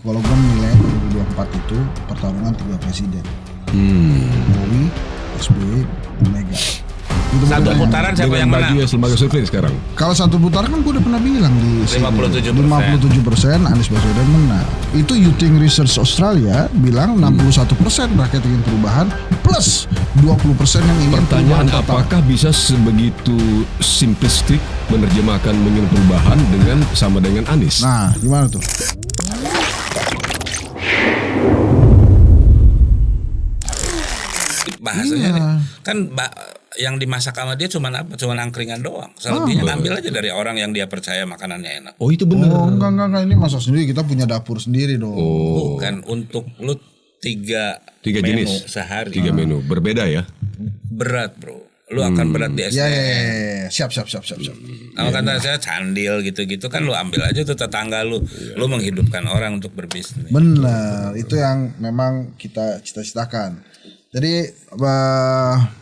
Kalau gue menilai 2024 itu pertarungan 3 presiden. Jokowi, SBY, Mega. Satu putaran siapa yang menang? Baju lembaga survei sekarang. Kalau satu putaran kan gue udah pernah bilang di 57%. 57% Anies Baswedan menang. Itu Youthing Research Australia bilang 61% rakyat ingin perubahan plus 20% yang ingin Pertanyaan, perubahan total. apakah bisa sebegitu simplistik menerjemahkan ingin perubahan dengan sama dengan Anies? Nah, gimana tuh? Bahasanya Iya. nih, kan yang dimasak sama dia cuma apa? Cuma angkringan doang. Selebihnya ambil aja dari orang yang dia percaya makanannya enak. Oh, itu benar. Oh, enggak, ini masak sendiri, kita punya dapur sendiri dong. Bukan untuk lu tiga Tiga menu jenis sehari. 3 menu berbeda ya. Berat bro. Lu akan berat di SDM. Ya, siap. Kalau kata saya candil gitu-gitu kan lu ambil aja tuh tetangga lu. Lu menghidupkan orang untuk berbisnis. Benar, itu yang memang kita cita-citakan. Jadi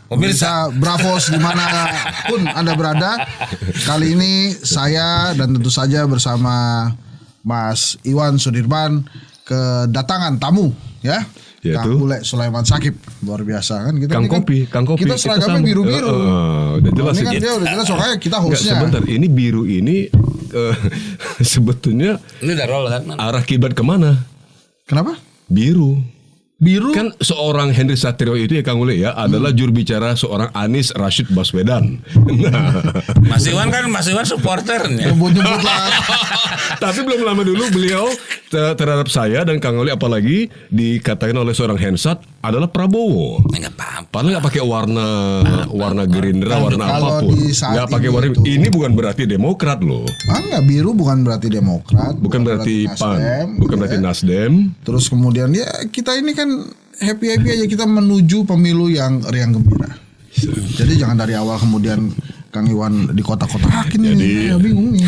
pemirsa Bravos dimanapun Anda berada, kali ini saya dan tentu saja bersama Mas Iwan Sudirman kedatangan tamu ya. Yaitu? Kang Ule Sulaiman Sakib, luar biasa kan kita. Kang ini kan, Kopi. Kita seragamnya sama. biru-biru. Udah jelas Ini kan ini. dia udah jelas soalnya kita hostnya. Sebentar, ini biru ini sebetulnya Ini udah roll kan? arah kiblat kemana? Kenapa? Biru. Biru. Kan seorang Henry Satrio itu ya Kang Ule ya adalah juru bicara seorang Anies Rashid Baswedan. Nah, Mas Iwan supporternya. Nyebut-nyebut lah. tapi belum lama dulu beliau terhadap saya dan Kang Ule apalagi dikatakan oleh seorang Hensat adalah Prabowo. Enggak apa-apa. Padahal nggak pakai warna Gerindra, warna kalau apapun. di saat Nggak pakai ini warna. itu- Ini bukan berarti Demokrat loh. Enggak, biru bukan berarti Demokrat, Bukan berarti PAN, Nasdem, bukan gitu berarti ya. Nasdem. Terus kemudian ya kita ini kan happy aja kita menuju pemilu yang riang gembira. Jadi jangan dari awal kemudian Kang Iwan di kotak-kotakin nih, ya bingung nih.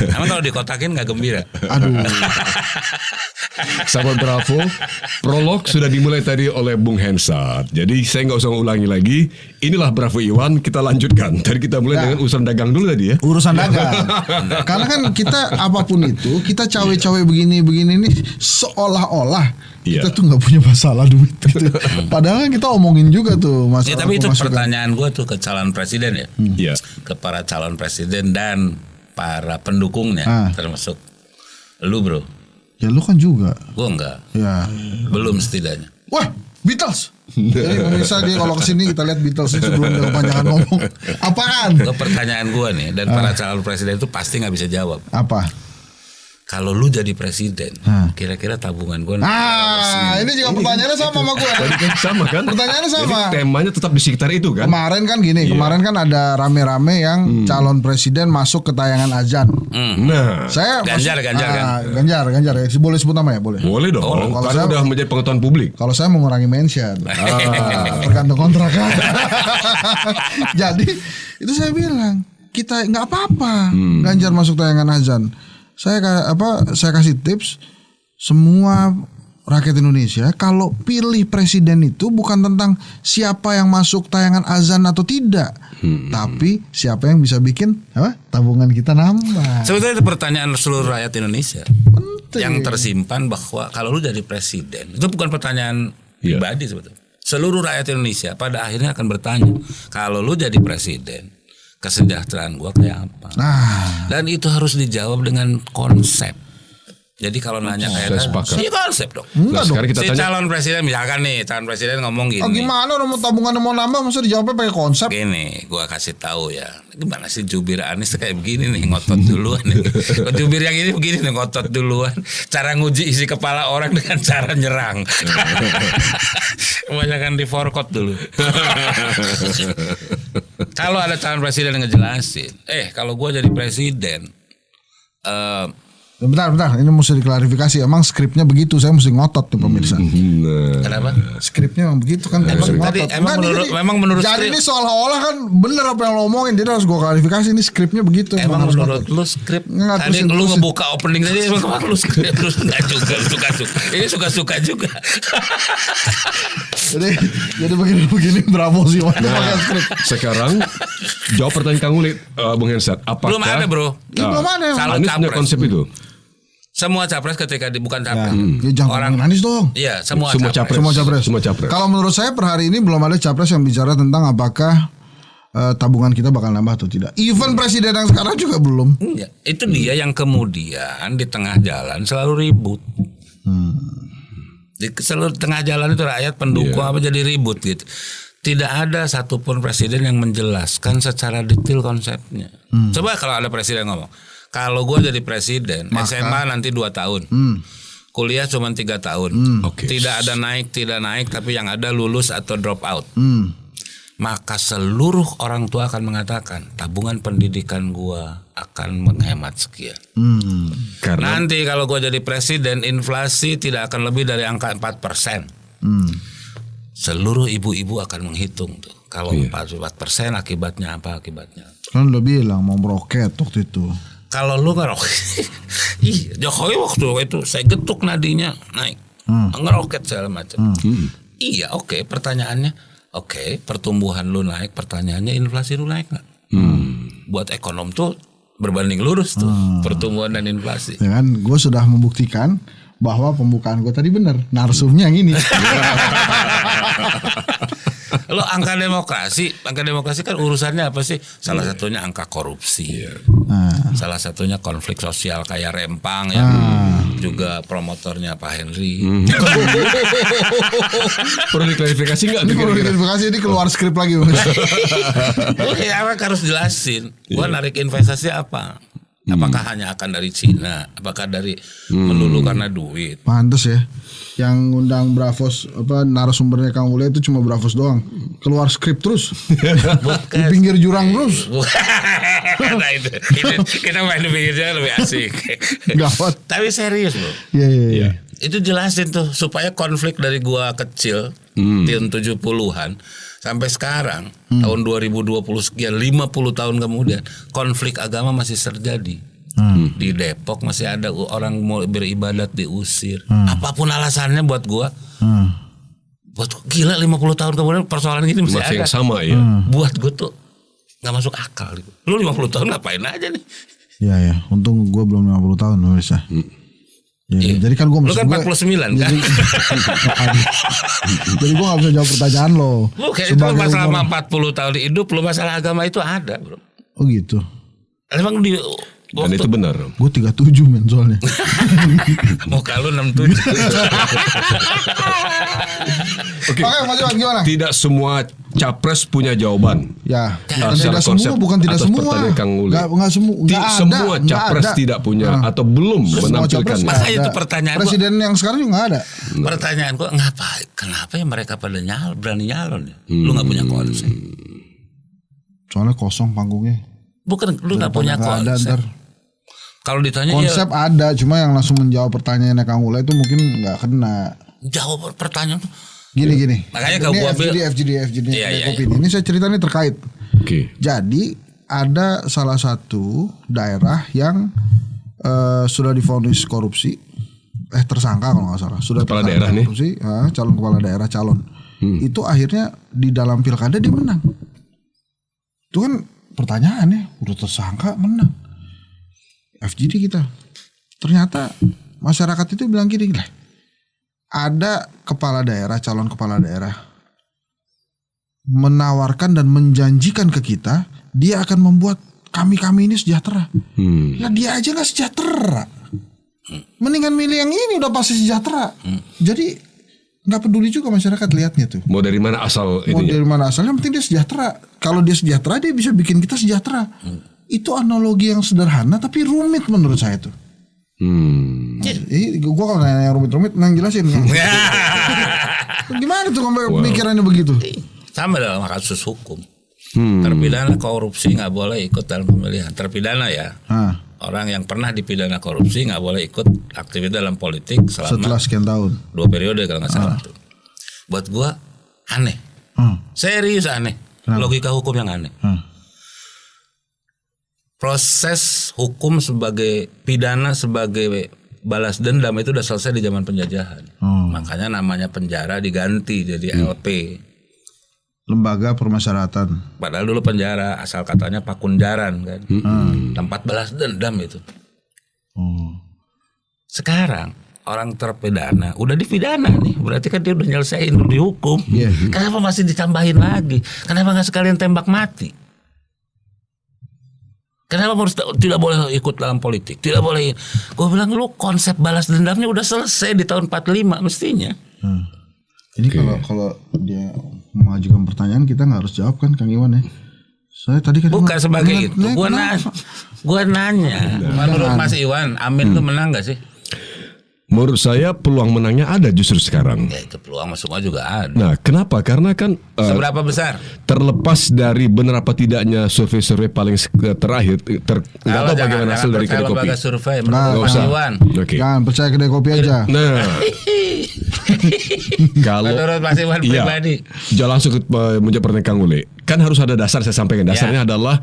Emang kalau dikotakin nggak gembira? Aduh, Sahabat Bravo, prolog sudah dimulai tadi oleh Bung Hensat. Jadi saya nggak usah ulangi lagi. Inilah Bravo Iwan, kita lanjutkan. Tadi kita mulai dengan urusan dagang dulu tadi ya. urusan dagang. Karena kan kita apapun itu, kita cawe-cawe begini-begini nih seolah-olah Iya. kita tuh nggak punya masalah duit. Gitu. Padahal kan kita omongin juga tuh masalah. Ya, tapi itu pemasukan. pertanyaan gue tuh ke calon presiden ya. Iya. Ke para calon presiden dan para pendukungnya, termasuk lu bro. Ya lu kan juga. Gue enggak, Ya. belum setidaknya. Wah, Beatles. Jadi pemirsa dia kalau kesini kita lihat Beatles ini sebelum dia kepanjangan ngomong. Apaan? Ke pertanyaan gue nih dan para calon presiden itu pasti nggak bisa jawab. Apa? Kalau lu jadi presiden, kira-kira tabungan gue. Ini juga pertanyaannya sama sama gue. Tadi kan sama kan? Pertanyaannya sama. Jadi temanya tetap di sekitar itu kan? Kemarin kan gini, kemarin kan ada rame-rame yang calon presiden masuk ke tayangan azan. Nah, Saya Ganjar kan? Ganjar ya. Boleh sebut nama ya, boleh. boleh dong. kalau Karena saya- udah menjadi pengetahuan publik. Kalau saya mengurangi mention, tergantung kontrak kan. Jadi itu saya bilang kita nggak apa-apa Ganjar masuk tayangan azan. Saya kasih tips semua rakyat Indonesia kalau pilih presiden itu bukan tentang siapa yang masuk tayangan azan atau tidak, tapi siapa yang bisa bikin tabungan kita nambah. Sebetulnya itu pertanyaan seluruh rakyat Indonesia yang tersimpan bahwa kalau lu jadi presiden itu bukan pertanyaan pribadi sebetulnya. Seluruh rakyat Indonesia pada akhirnya akan bertanya kalau lu jadi presiden kesejahteraan gua kayak apa? Dan itu harus dijawab dengan konsep. Jadi kalau nanya kayak saya sepakat. iya konsep dong. Nah, sekarang kita Si tanya. calon presiden misalkan nih, calon presiden ngomong gini. Gimana orang mau tabungan mau nambah masa dijawabnya pakai konsep? Gini, gua kasih tahu ya. Gimana sih jubir Anies kayak begini nih, ngotot duluan nih. Jubir yang ini begini nih, ngotot duluan. Cara nguji isi kepala orang dengan cara nyerang. Kebanyakan di forkot dulu. Kalau ada calon presiden yang ngejelasin, kalau gua jadi presiden, Bentar, ini mesti diklarifikasi. Emang skripnya begitu, saya mesti ngotot nih pemirsa. kenapa? Skripnya emang begitu kan, mesti Tadi ngotot. emang menurut jadi skrip. ini seolah-olah kan bener apa yang lo omongin, jadi harus gue klarifikasi ini skripnya begitu. Emang harus menurut ngotot. lu skrip Nggak, tadi terusin. lu ngebuka opening tadi emang lu skrip lu enggak juga suka-suka. Ini suka-suka juga. jadi begini Bravo sih pakai Nah, skrip. sekarang jawab pertanyaan Kang Uli, Bung Hensat. Apakah Belum ada, Bro. Belum ada. Salah Anies punya capres. konsep itu? Semua capres ketika bukan capres. Ya, jangan ngomongin Anies dong. Iya, semua capres. Semua capres. Kalau menurut saya per hari ini belum ada capres yang bicara tentang apakah tabungan kita bakal nambah atau tidak. Even presiden yang sekarang juga belum. Iya, itu dia yang kemudian di tengah jalan selalu ribut. Di seluruh tengah jalan itu rakyat pendukung apa jadi ribut gitu. Tidak ada satupun presiden yang menjelaskan secara detail konsepnya. Coba kalau ada presiden ngomong, kalau gue jadi presiden, SMA nanti 2 tahun, kuliah cuma 3 tahun, tidak ada tidak naik, tapi yang ada lulus atau drop out. Maka seluruh orang tua akan mengatakan tabungan pendidikan gue akan menghemat sekian. Karena Nanti kalau gue jadi presiden, inflasi tidak akan lebih dari angka 4%. Seluruh ibu-ibu akan menghitung tuh. Kalau 4% akibatnya apa akibatnya? Kan udah bilang mau meroket waktu itu. Kalau lu ngeroket, Jokowi waktu itu saya getuk nadinya naik, ngeroket segala macam. Iya, oke. Pertanyaannya, oke, pertumbuhan lu naik, pertanyaannya inflasi lu naik nggak? Buat ekonom tuh berbanding lurus tuh pertumbuhan dan inflasi. Ya kan, gue sudah membuktikan bahwa pembukaan gue tadi benar. Narsumnya yang ini. Lo angka demokrasi kan urusannya apa sih? Salah satunya angka korupsi, salah satunya konflik sosial kayak Rempang yang juga promotornya Pak Henry. perlu diklarifikasi nggak? Ini perlu diklarifikasi, ini keluar skrip lagi. Oke, harus jelasin. Gua narik investasi apa? Apakah hanya akan dari Cina? Apakah dari melulu karena duit? Pantes ya. Yang ngundang Bravos narasumbernya Kang Ule itu cuma Bravos doang. Keluar skrip terus. Di pinggir jurang terus. Nah itu kita main di pinggir jurang lebih asik. Gawat. Tapi serius bro. Iya. Itu jelasin tuh supaya konflik dari gua kecil tahun 70-an sampai sekarang tahun 2020 sekian 50 tahun kemudian konflik agama masih terjadi. Di Depok masih ada orang mau beribadat diusir. Apapun alasannya buat gua. Buat gila 50 tahun kemudian persoalan ini masih ada. Yang sama ya. Buat gua tuh enggak masuk akal gitu. Lu 50 tahun ngapain aja nih? Iya. Untung gua belum 50 tahun bisa. Ya, jadi kan gue lu kan 49 kan? Jadi gue gak bisa jawab pertanyaan lo. Lu kayak itu masalah 40 tahun hidup, lu masalah agama itu ada bro. Oh gitu. Emang dan itu benar. Gue 37 men soalnya. Muka lu 67. Oke. Mas Iwan gimana? Tidak semua capres punya jawaban. Ya. Secara konsep bukan tidak atas semua. pertanyaan Kang Uli. Nggak semua capres tidak punya atau belum menampilkannya. Makanya itu pertanyaan presiden yang sekarang juga nggak ada. Pertanyaan gua kenapa ya mereka pada berani nyalon ya? Lu nggak punya konsep. Soalnya kosong panggungnya. Bukan lu nggak punya konsep. Kalau ditanya konsep ya, ada, cuma yang langsung menjawab pertanyaannya Kang Ula itu mungkin nggak kena. Jawab pertanyaan tuh. Gini. Makanya kalau gua FGD ini saya ceritanya terkait. Oke. Jadi ada salah satu daerah yang sudah divonis korupsi, tersangka kalau nggak salah, sudah kepala daerah nih. Korupsi, calon kepala daerah itu akhirnya di dalam pilkada dia menang. Itu kan pertanyaannya udah tersangka menang. FGD kita. Ternyata masyarakat itu bilang gini lah. Ada kepala daerah, calon kepala daerah menawarkan dan menjanjikan ke kita, dia akan membuat kami ini sejahtera. Lah dia aja nggak sejahtera. Mendingan milih yang ini udah pasti sejahtera. Jadi nggak peduli juga masyarakat lihatnya tuh. Mau dari mana asal ininya? Mau dari mana asalnya, yang penting dia sejahtera. Kalau dia sejahtera, dia bisa bikin kita sejahtera. Itu analogi yang sederhana tapi rumit menurut saya tuh. Gue kalau nanya yang rumit-rumit, nang jelasin. Gimana tuh pemikirannya begitu? Sama dalam kasus hukum. Terpidana korupsi nggak boleh ikut dalam pemilihan. Terpidana ya. Orang yang pernah dipidana korupsi nggak boleh ikut aktivitas dalam politik setelah sekian tahun. 2 periode kalau nggak salah tuh. Buat gue aneh. Serius aneh. Kenapa? Logika hukum yang aneh. Proses hukum sebagai pidana sebagai balas dendam itu udah selesai di zaman penjajahan. Makanya namanya penjara diganti jadi LP. Lembaga Permasyarakatan. Padahal dulu penjara asal katanya pakunjaran kan. Tempat balas dendam itu. Sekarang orang terpidana udah dipidana nih, berarti kan dia udah nyelesain, udah dihukum. Kenapa masih ditambahin lagi? Kenapa nggak sekalian tembak mati? Kenapa harus tidak boleh ikut dalam politik? Tidak boleh. Gue bilang lu konsep balas dendamnya udah selesai di tahun 45 mestinya. Ini kalau dia mengajukan pertanyaan kita nggak harus jawab kan Kang Iwan ya? Saya tadi kan bukan sebagai itu. Gue nanya. Menurut Mas Iwan, Amin tuh menang nggak sih? Menurut saya peluang menangnya ada justru sekarang. Ya itu peluang semua juga ada. Nah, kenapa? Karena kan seberapa besar? Terlepas dari benar apa tidaknya survei-survei paling terakhir, nggak tahu bagaimana hasil dari kedai kopi. Lembaga survei menurut Mas Iwan. Jangan percaya kedai kopi aja. Nah, kalau menurut Mas Iwan pribadi, jangan langsung menjawab pertanyaan Kang Ule. Kan harus ada dasar, saya sampaikan. Dasarnya adalah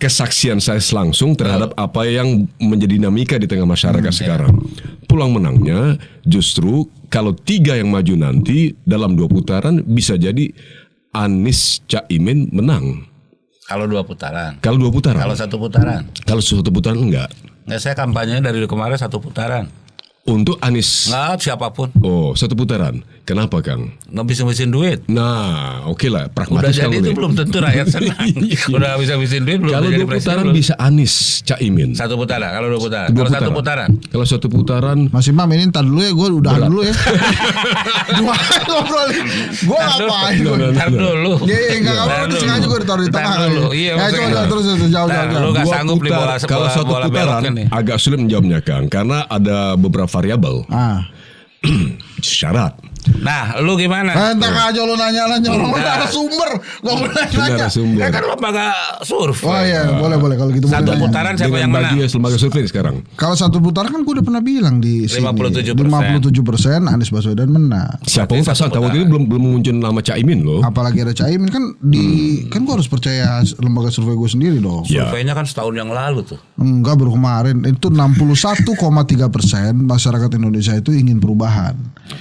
kesaksian saya langsung terhadap apa yang menjadi dinamika di tengah masyarakat sekarang. Peluang menangnya justru kalau 3 yang maju nanti dalam 2 putaran bisa jadi Anies Caimin menang. Kalau 2 putaran. Kalau 2 putaran. Kalau 1 putaran. Kalau 1 putaran enggak. Nggak, saya kampanye dari kemarin 1 putaran. Untuk Anies. Nggak, siapapun. Oh, 1 putaran. Kenapa Kang? Ngabisin duit. Nah, oke lah, Udah pragmatis jadi itu belum tentu rakyat senang. Udah bisa-bisin duit belum. Kalau 2 putaran bisa Anies Caimin. 1 putaran. Kalau 2 putaran. Kalau 1 putaran. Kalau 1 putaran. Mas Imam ini ntar dulu ya, gue udahan dulu ya. Dua ngobrolin. Gue ngapain? Ntar dulu. Iya, enggak apa-apa. Sengaja gue ditaruh di tengah. Iya, coba terus jauh. Lu nggak sanggup di bola. Kalau 1 putaran agak sulit menjawabnya Kang, karena ada beberapa variabel. Syarat. Nah, lu gimana? Entah aja lu nanya orang narasumber, nggak boleh nanya. Narasumber. Kan lembaga survei. Oh iya, boleh kalau gitu. 1 putaran siapa yang menang? Bagi lembaga survei sekarang. Kalau 1 putaran kan gue udah pernah bilang di sini. 57% Anies Baswedan menang. Siapa pun pasal tahun ini belum muncul nama Caimin loh. Apalagi ada Caimin kan kan gue harus percaya lembaga survei gue sendiri dong. Surveinya kan setahun yang lalu tuh. Enggak, baru kemarin itu 61,3% masyarakat Indonesia itu ingin perubahan.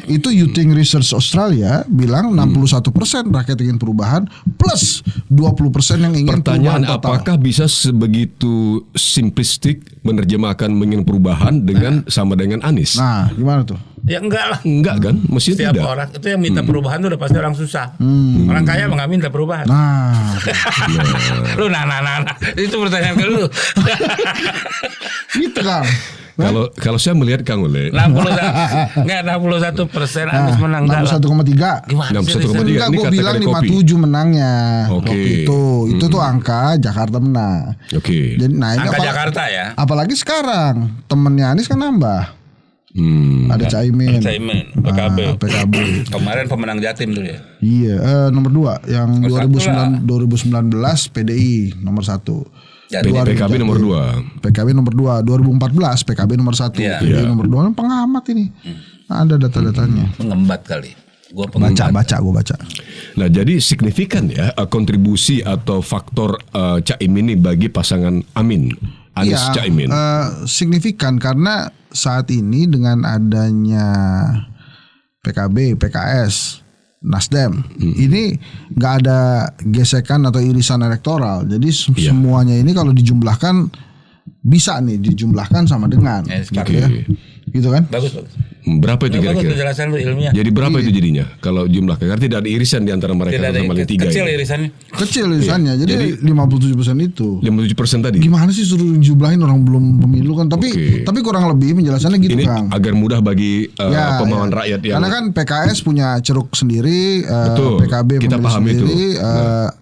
Itu Youthing Research Australia bilang 61% rakyat ingin perubahan plus 20% yang ingin Pertanyaan perubahan total. Apakah bisa sebegitu simplistik menerjemahkan ingin perubahan dengan sama dengan Anies? Nah, gimana tuh? Ya enggak lah. Enggak kan? Mesti Setiap tidak. orang itu yang minta perubahan itu udah pasti orang susah. Orang kaya emang nggak minta perubahan. Nah, Lu nah. Itu pertanyaan ke lu. gitu kan. Kalau saya melihat Kang Ule 61% Anies menang. 61,3. Gimana sih? 61,3. Enggak, Ini gue kata bilang kedai kopi. 57 menangnya. Oke. Waktu itu tuh angka Jakarta menang. Oke. Jadi naik Angka Jakarta ya. Apalagi sekarang temennya Anies kan nambah. Ada Caimin. PKB. PKB. Kemarin pemenang Jatim tuh ya. Iya, nomor 2 yang Oh, 2019 PDI nomor 1. PKB nomor 2. PKB nomor 2, 2014 PKB nomor 1. Iya. PDI nomor 2, pengamat ini. Ada data-datanya. Mengembat kali. Gua Baca. Nah, jadi signifikan ya kontribusi atau faktor Caimin ini bagi pasangan Anies Caimin. Signifikan karena saat ini dengan adanya PKB, PKS, Nasdem, ini nggak ada gesekan atau irisan elektoral. Jadi semuanya ini kalau dijumlahkan bisa nih dijumlahkan sama dengan, gitu kan? Bagus. Berapa itu kira-kira? Penjelasan lu ilmiah. Jadi berapa itu jadinya kalau jumlah? Karena tidak ada irisan di antara mereka sama yang 3 kecil ini. irisannya. Kecil irisannya, jadi 57% itu. 57% tadi. Gimana sih suruh jumlahin orang belum pemilu kan? Tapi kurang lebih penjelasannya gitu ini Kang. agar mudah bagi pemahaman rakyat yang. Karena kan PKS punya ceruk sendiri, PKB kita memilih paham sendiri,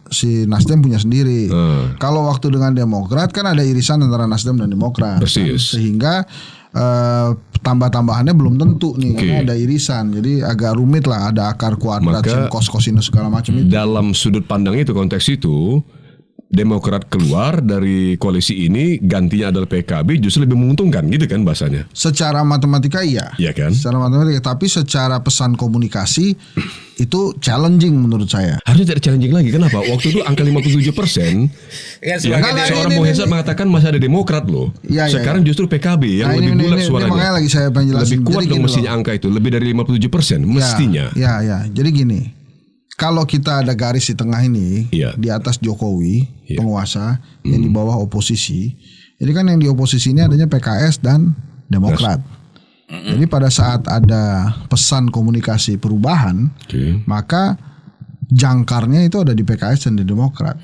si Nasdem punya sendiri. Kalau waktu dengan Demokrat kan ada irisan antara Nasdem dan Demokrat. Persis. Sehingga tambah-tambahannya belum tentu nih karena ada irisan. Jadi agak rumit lah, ada akar kuadrat, kos-kosinus segala macam itu. Dalam sudut pandang itu, konteks itu, Demokrat keluar dari koalisi ini, gantinya adalah PKB, justru lebih menguntungkan gitu kan bahasanya. Secara matematika iya. Iya kan? Secara matematika, tapi secara pesan komunikasi itu challenging menurut saya. Harusnya tidak challenging lagi. Kenapa? Waktu itu angka 57%. Seorang Bung Hensat mengatakan masih ada Demokrat loh. Sekarang justru PKB yang lebih bulat suaranya. Makanya lagi saya penjelasin. Lebih kuat dong mestinya angka itu, lebih dari 57% mestinya. Ya. Jadi gini, kalau kita ada garis di tengah ini, di atas Jokowi penguasa, yang di bawah oposisi. Ini kan yang di oposisi ini adanya PKS dan Demokrat. Jadi pada saat ada pesan komunikasi perubahan, maka jangkarnya itu ada di PKS dan di Demokrat.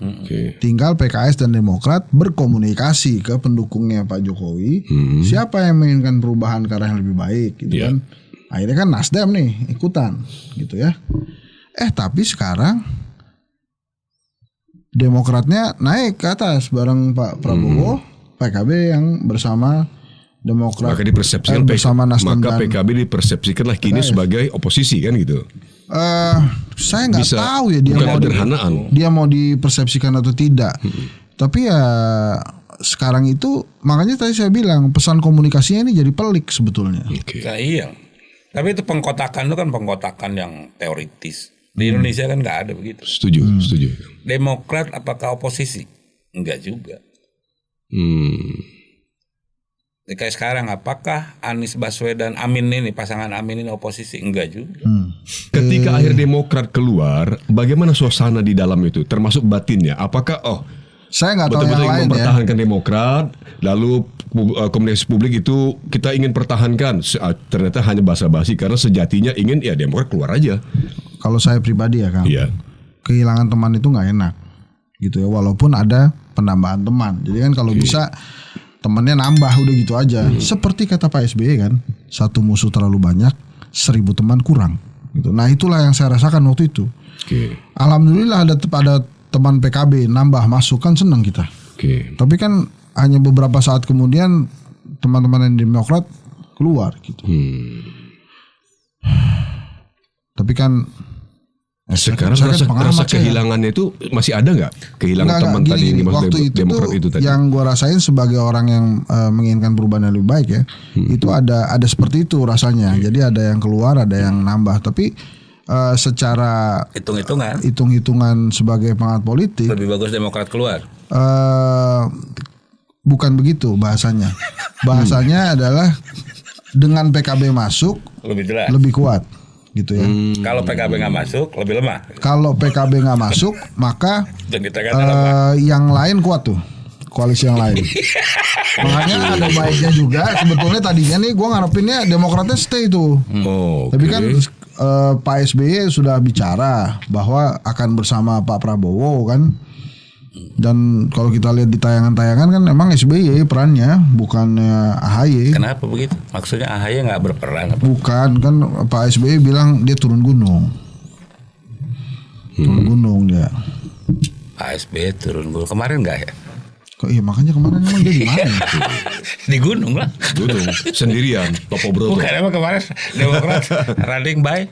Tinggal PKS dan Demokrat berkomunikasi ke pendukungnya Pak Jokowi, siapa yang menginginkan perubahan ke arah yang lebih baik, gitu kan. Akhirnya kan Nasdem nih ikutan, gitu ya. Tapi sekarang Demokratnya naik ke atas bareng Pak Prabowo, PKB yang bersama Demokrat, maka dipersepsikan bersama Nasdem maka dan PKB dipersepsikanlah kini sebagai oposisi kan gitu. Saya nggak tahu ya dia mau dipersepsikan atau tidak. Tapi ya sekarang itu makanya tadi saya bilang pesan komunikasinya ini jadi pelik sebetulnya. Nah, iya. Tapi itu pengkotakan itu kan pengkotakan yang teoritis. Di Indonesia kan nggak ada begitu. Setuju. Demokrat apakah oposisi? Enggak juga. Kayak sekarang apakah Anies Baswedan Amin ini pasangan Amin ini oposisi? Enggak juga. Ketika akhir Demokrat keluar, bagaimana suasana di dalam itu termasuk batinnya? Apakah saya nggak tahu betul-betul yang ingin lain mempertahankan Demokrat, lalu komunikasi publik itu kita ingin pertahankan, ternyata hanya basa-basi karena sejatinya ingin ya Demokrat keluar aja. Kalau saya pribadi ya Kang, kehilangan teman itu nggak enak gitu ya, walaupun ada penambahan teman. Jadi kan kalau bisa temannya nambah udah gitu aja. Seperti kata Pak SBY kan, satu musuh terlalu banyak, 1000 teman kurang. Gitu. Nah itulah yang saya rasakan waktu itu. Alhamdulillah ada teman PKB nambah masuk kan senang kita. Tapi kan hanya beberapa saat kemudian teman-teman yang Demokrat keluar gitu. Tapi kan sekarang rasa kehilangannya itu masih ada nggak? Kehilangan teman tadi yang dimaksud Demokrat itu tadi. Yang gue rasain sebagai orang yang menginginkan perubahan yang lebih baik ya, itu ada seperti itu rasanya. Jadi ada yang keluar, ada yang nambah. Tapi secara hitung-hitungan sebagai pengamat politik, lebih bagus Demokrat keluar. Bukan begitu bahasanya. Bahasanya adalah dengan PKB masuk lebih jelas, lebih kuat. Gitu ya. Kalau PKB nggak masuk lebih lemah. Kalau PKB nggak masuk maka yang lain kuat tuh, koalisi yang lain. Makanya ada baiknya juga sebetulnya tadinya nih gue ngarepinnya Demokratnya stay tuh. Tapi kan Pak SBY sudah bicara bahwa akan bersama Pak Prabowo kan. Dan kalau kita lihat di tayangan-tayangan kan emang SBY perannya bukannya AHY. Kenapa begitu? Maksudnya AHY nggak berperan? Bukan kan Pak SBY bilang dia turun gunung. Turun gunung dia. Pak SBY turun gunung kemarin nggak ya? Iya makanya kemarin emang dia di mana? Di gunung lah. Gunung sendirian, Topo Broto. Bukan emang kemarin Demokrat running by.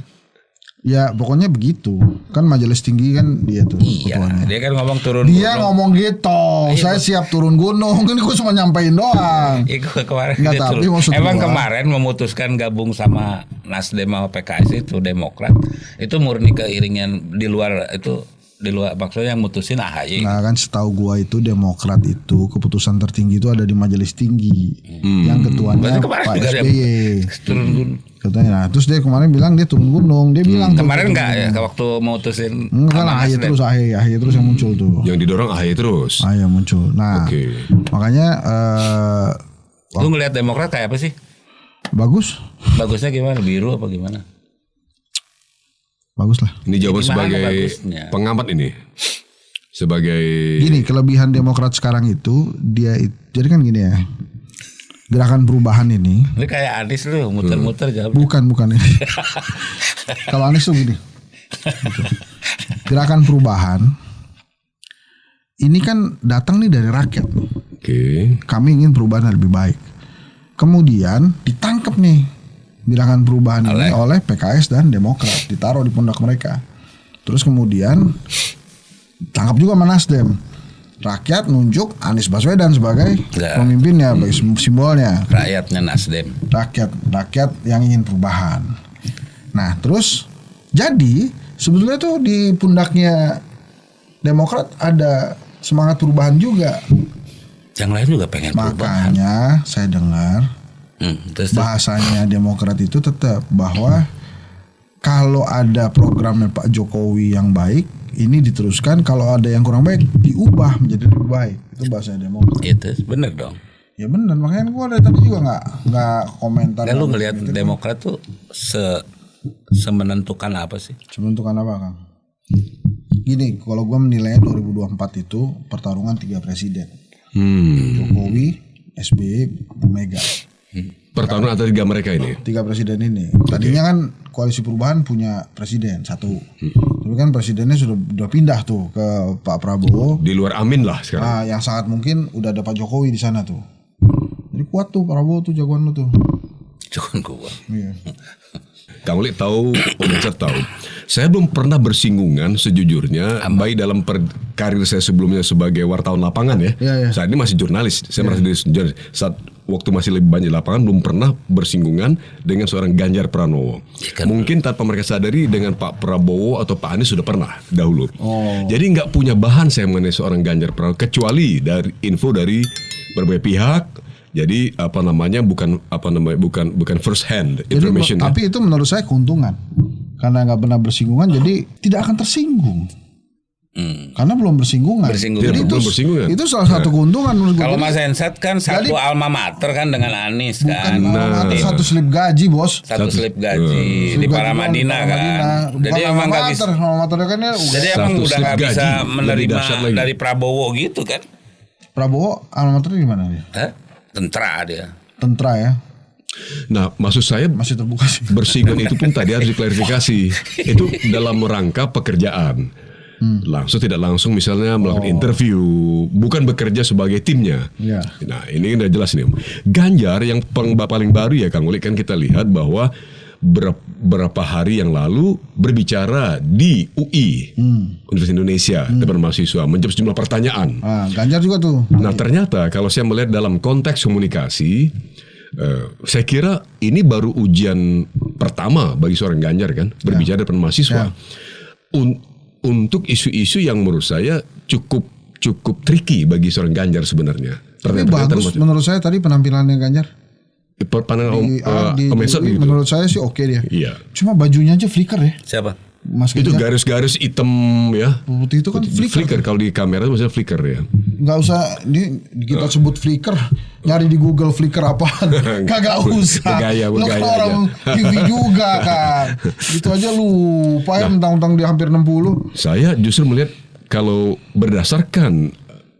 Ya pokoknya begitu. Kan majelis tinggi kan dia tuh ketuanya. Dia kan ngomong turun dia gunung. Ngomong gitu. Saya siap turun gunung. Ini gue cuma nyampein doang. Kemarin nggak, tapi emang kemarin memutuskan gabung sama Nasdem sama PKS itu Demokrat. Itu murni keiringan di luar maksudnya yang mutusin AHY. Nah kan setahu gua itu Demokrat itu keputusan tertinggi itu ada di majelis tinggi. Yang ketuanya Pak SBY. Turun gunung. Katanya, nah, terus dia kemarin bilang dia turun gunung. Dia bilang kemarin enggak ya waktu mutusin. Enggak lah AHY terus yang muncul tuh. Yang didorong AHY terus. AHY muncul. Nah makanya lu ngelihat Demokrat kayak apa sih? Bagus. Bagusnya gimana? Biru apa gimana? Bagus lah. Ini jawaban sebagai pengamat ini. Sebagai gini, kelebihan Demokrat sekarang itu jadi kan gini ya. Gerakan perubahan ini. Ini kayak Anies lu muter-muter jawab. Bukan ini. Kalau Anies tuh gini. Gerakan perubahan ini kan datang nih dari rakyat. Kami ingin perubahan yang lebih baik. Kemudian ditangkap nih gerakan perubahan ini oleh PKS dan Demokrat, ditaruh di pundak mereka. Terus kemudian tangkap juga sama Nasdem. Rakyat nunjuk Anies Baswedan sebagai pemimpinnya, sebagai simbolnya. Rakyatnya Nasdem. Rakyat yang ingin perubahan. Nah, terus jadi sebetulnya tuh di pundaknya Demokrat ada semangat perubahan juga. Yang lain juga pengen perubahan. Makanya saya dengar bahasanya Demokrat itu tetap bahwa kalau ada programnya Pak Jokowi yang baik, ini diteruskan. Kalau ada yang kurang baik, diubah menjadi lebih baik. Itu bahasa Demokrat. Itu benar dong. Ya benar, makanya gue dari tadi juga nggak komentar. Dan lu ngelihat Demokrat tuh semenentukan apa sih? Semenentukan apa, Kang? Gini, kalau gue menilainya 2024 itu pertarungan 3 presiden. Jokowi, SBY, Mega. Pertarungan antara 3 mereka ini. 3 presiden ini. Tadinya kan koalisi perubahan punya presiden 1. Tapi kan presidennya sudah pindah tuh ke Pak Prabowo. Di luar Amin lah sekarang. Nah, yang sangat mungkin udah ada Pak Jokowi di sana tuh. Jadi kuat tuh Prabowo tuh, jagoan lu tuh. Jagoan gua. Iya. Kang Uli tahu, pemirsa tahu. Saya belum pernah bersinggungan sejujurnya, baik dalam karir saya sebelumnya sebagai wartawan lapangan ya. Iya. Saat ini masih jurnalis. Saya merasa diri jurnalis. Saat waktu masih lebih banyak di lapangan belum pernah bersinggungan dengan seorang Ganjar Pranowo. Mungkin tanpa mereka sadari dengan Pak Prabowo atau Pak Anies sudah pernah dahulu. Jadi nggak punya bahan saya mengenai seorang Ganjar Pranowo kecuali dari info dari berbagai pihak. Jadi bukan first hand information. Jadi, tapi itu menurut saya keuntungan. Karena nggak pernah bersinggungan, jadi tidak akan tersinggung. Karena belum bersinggungan. Jadi belum bersinggungan. Itu salah satu keuntungan menurut gue. Kalau Mas Hensat kan satu alma mater kan dengan Anies kan. Bukan satu slip gaji, Bos. Satu slip gaji di Paramadina kan. Jadi emang nggak bisa. Jadi emang udah nggak bisa menerima dari Prabowo gitu kan. Prabowo alma mater di mana dia? Tentara dia. Tentara ya. Nah, maksud saya masih terbuka sih. Bersinggungan itu pun tadi harus diklarifikasi. Itu dalam rangka pekerjaan. Langsung tidak langsung misalnya melakukan interview, bukan bekerja sebagai timnya. Ya. Nah, ini udah jelas nih. Ganjar yang paling baru ya Kang Uli, kan kita lihat bahwa berapa hari yang lalu berbicara di UI Universitas Indonesia depan mahasiswa menjawab sejumlah pertanyaan. Ganjar juga tuh. Nah ternyata kalau saya melihat dalam konteks komunikasi, saya kira ini baru ujian pertama bagi seorang Ganjar kan berbicara depan mahasiswa untuk isu-isu yang menurut saya cukup tricky bagi seorang Ganjar sebenarnya. Tapi bagus menurut saya tadi penampilannya Ganjar. Pandangan menurut saya sih oke dia. Iya. Cuma bajunya aja flicker ya. Siapa? Mas itu garis-garis hitam ya. Putih itu kan flicker. Kalau di kamera itu maksudnya flicker ya. Nggak usah kita sebut flicker. Nyari di Google flicker apaan. Kagak usah. Bergaya Lo kan orang TV juga kan. Itu aja lupa ya mentang-mentang dia hampir 60. Saya justru melihat kalau berdasarkan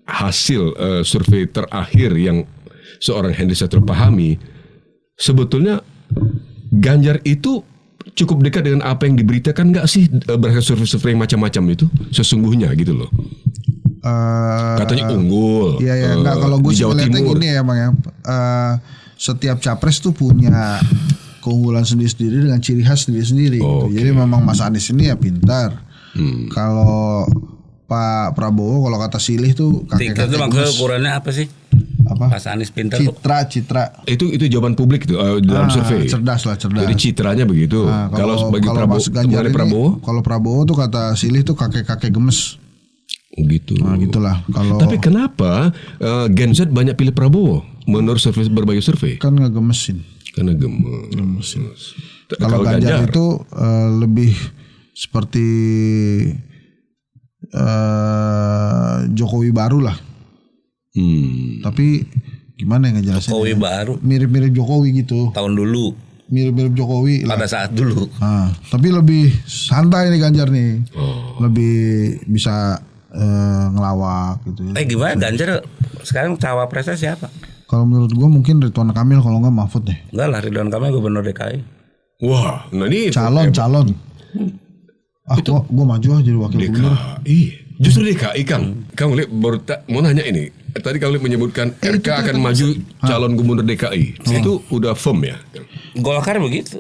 hasil survei terakhir yang seorang Hendy Satrio pahami, sebetulnya Ganjar itu cukup dekat dengan apa yang diberitakan nggak sih berdasarkan survei macam-macam itu sesungguhnya gitu loh. Katanya unggul. Iya enggak, kalau gue sih melihatnya gini ya Bang ya. Setiap capres tuh punya keunggulan sendiri-sendiri dengan ciri khas sendiri-sendiri gitu. Jadi memang Mas Anies ini ya pintar. Kalau Pak Prabowo kalau kata Silih tuh kakek-kakek itu maksudnya ukurannya apa sih? Apa? Pas Anies pintar citra. Itu jawaban publik itu dalam survei. Cerdas. Jadi citranya begitu. Kalau bagi Prabowo, kalau Prabowo tuh kata Silih tuh kakek-kakek gemes. Oh gitu. Nah, gitulah. Tapi kenapa Gen Z banyak pilih Prabowo menurut berbagai survei? Kan ngegemesin. Karena gemesin. Kalau Ganjar itu lebih seperti Jokowi baru lah. Tapi gimana ya ngejelasin? Jokowi baru. Mirip-mirip Jokowi gitu. Tahun dulu. Mirip-mirip Jokowi pada saat dulu. Tapi lebih santai nih Ganjar nih. Lebih bisa ngelawak gitu. Gimana Ganjar sekarang cawapresnya siapa? Kalau menurut gue mungkin Ridwan Kamil, kalau nggak Mahfud deh. Enggak lah, Ridwan Kamil gubernur DKI. Wah, nah ini calon. Gue maju aja jadi wakil gubernur. Justru DKI Kang. Kang lihat mau nanya ini. Tadi Kang menyebutkan RK akan maju calon gubernur DKI. Itu udah firm ya? Golkar begitu.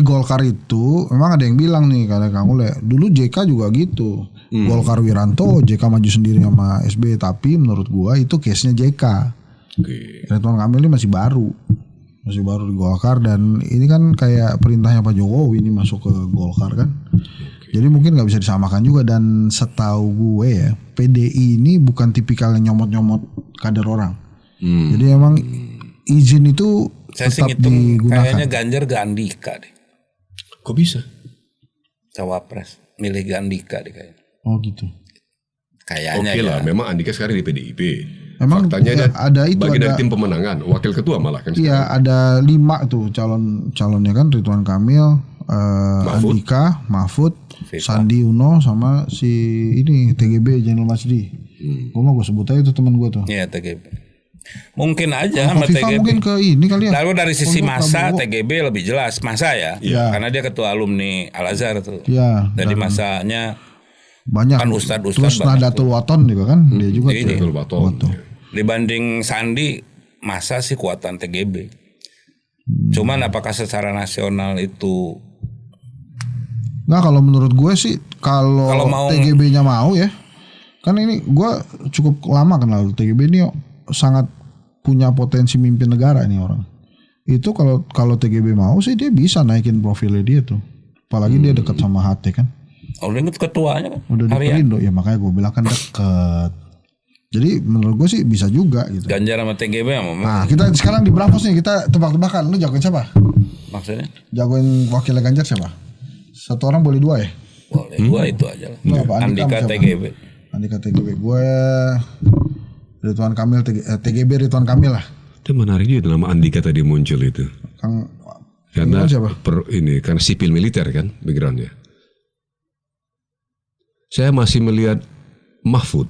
Golkar itu memang ada yang bilang nih kata Kang Ule. Dulu JK juga gitu. Golkar Wiranto, JK maju sendiri sama SBY. Tapi menurut gua itu case-nya JK. Ridwan Kamil ini masih baru di Golkar, dan ini kan kayak perintahnya Pak Jokowi ini masuk ke Golkar kan. Jadi mungkin nggak bisa disamakan juga, dan setahu gue ya PDI ini bukan tipikal yang nyomot-nyomot kader orang. Jadi emang izin itu saya tetap digunakan. Kayaknya Ganjar ke Andika deh. Kok bisa? Cawapres milih ke Andika deh kayaknya. Oh gitu. Kayaknya. Oke lah, memang Andika sekarang di PDIP. Emang faktanya ada itu bagian dari ada tim pemenangan, wakil ketua malah kan. Iya, ada 5 tuh calonnya kan, Ridwan Kamil, Andika, Mahfud, Sandi Uno, sama si ini TGB Zainul Masdi. Gue sebut aja itu teman gue tuh. Iya, TGB. Mungkin aja sama Kofifa TGB. mungkin ke ini kali ya. Lalu dari sisi Untuk masa Prabowo. TGB lebih jelas masa ya, karena dia ketua alumni Al Azhar tuh. Iya. Dari masanya Banyak. kan ustadz Terus banyak Nadatul Wathon juga kan, dia juga Ini. tuh. Betul. dibanding Sandi, masa sih kuatan TGB. Cuman apakah secara nasional itu Nah kalau menurut gue sih kalau mau- TGB-nya mau ya, kan ini gue cukup lama kenal TGB ini sangat punya potensi mimpin negara ini orang. Itu kalau TGB mau sih dia bisa naikin profilnya dia tuh. Apalagi dia dekat sama HT kan. Udah inget ketuanya kan? Udah di Perindo ya, makanya gue bilang kan deket. Jadi menurut gue sih bisa juga gitu. Ganjar sama TGB sama Nah kita sekarang di Bravos nih, kita tebak-tebakan. Lu jagoin siapa? maksudnya? Jagoin wakilnya Ganjar siapa? Satu orang boleh 2 ya? Boleh, gua itu aja lah. Lu apa? Andika sama siapa? TGB. Andika TGB. Gue Ridwan Kamil, TGB Ridwan Kamil lah. Itu menarik juga nama Andika tadi muncul itu. Kang Karena siapa? karena sipil militer kan backgroundnya. Saya masih melihat Mahfud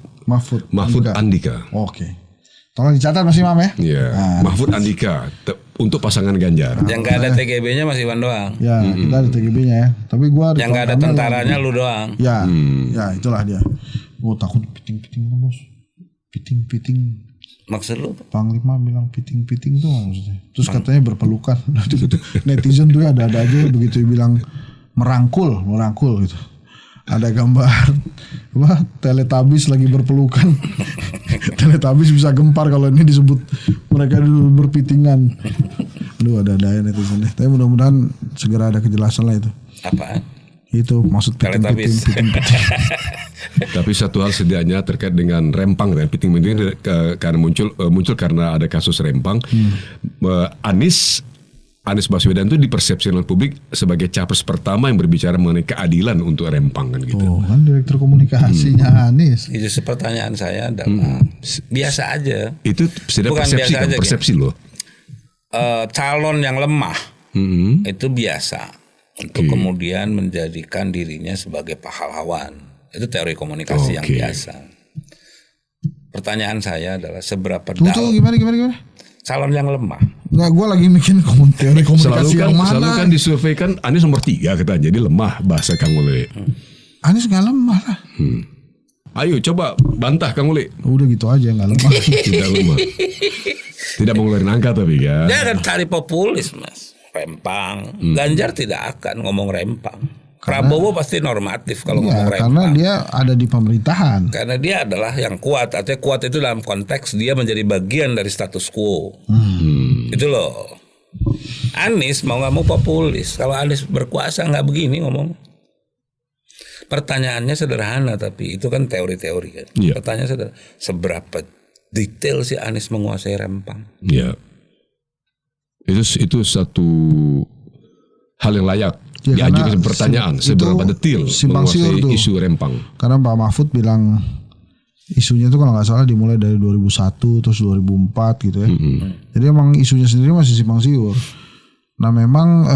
Andika. Oke. Tolong dicatat Mas Imam ya. Iya, Mahfud Andika untuk pasangan Ganjar. Yang nggak ada TGB-nya Mas Iwan doang. Ya, kita ada TGB-nya ya. Tapi gua Yang nggak ada tentaranya lu doang. Ya, ya itulah dia. Gua takut piting-piting lu, Bos. Piting-piting. Maksud lu? Panglima bilang piting-piting tuh maksudnya. Terus katanya berpelukan. Netizen tuh ada-ada aja begitu bilang merangkul gitu. Ada gambar Teletubbies lagi berpelukan. Teletubbies bisa gempar kalau ini disebut mereka dulu berpitingan. Aduh ada-ada ya netizen deh. Tapi mudah-mudahan segera ada kejelasan lah itu. Apaan? Itu maksud Teletubbies. piting-piting. Tapi satu hal sedianya terkait dengan Rempang dan piting-piting karena muncul karena ada kasus Rempang. Anies Baswedan itu dipersepsikan oleh publik sebagai capres pertama yang berbicara mengenai keadilan untuk Rempang kan gitu. Oh kan direktur komunikasinya Anies. Itu pertanyaan saya adalah biasa aja. Itu sudah Bukan persepsi biasa kan, aja, persepsi loh. Calon yang lemah itu biasa untuk kemudian menjadikan dirinya sebagai pahlawan. Itu teori komunikasi yang biasa. Pertanyaan saya adalah seberapa Tuh gimana? calon yang lemah. Nggak, gue lagi mikirin teori komunikasi yang mana. Selalu kan disurvei kan Anies nomor 3 katanya, jadi lemah bahasa Kang Ule. Anies nggak lemah lah. Ayo coba bantah Kang Ule. Udah gitu aja nggak lemah. Tidak lemah. Tidak mau ngeluarin angka tapi ya. Dia akan cari populis Mas. Rempang. Ganjar tidak akan ngomong Rempang. Prabowo pasti normatif kalau ngomong Rempang. Karena dia ada di pemerintahan. Karena dia adalah yang kuat. Artinya kuat itu dalam konteks dia menjadi bagian dari status quo. Itu loh. Anies mau nggak mau populis. Kalau Anies berkuasa nggak begini ngomong. Pertanyaannya sederhana tapi itu kan teori-teori kan. Iya. Pertanyaannya sederhana. Seberapa detail si Anies menguasai Rempang? Ya. Itu satu hal yang layak Ya, diajukan karena pertanyaan itu seberapa detail simpang siur menguasai tuh. isu Rempang. Karena Pak Mahfud bilang isunya itu kalau nggak salah dimulai dari 2001 terus 2004 gitu ya. Jadi emang isunya sendiri masih simpang siur. Nah memang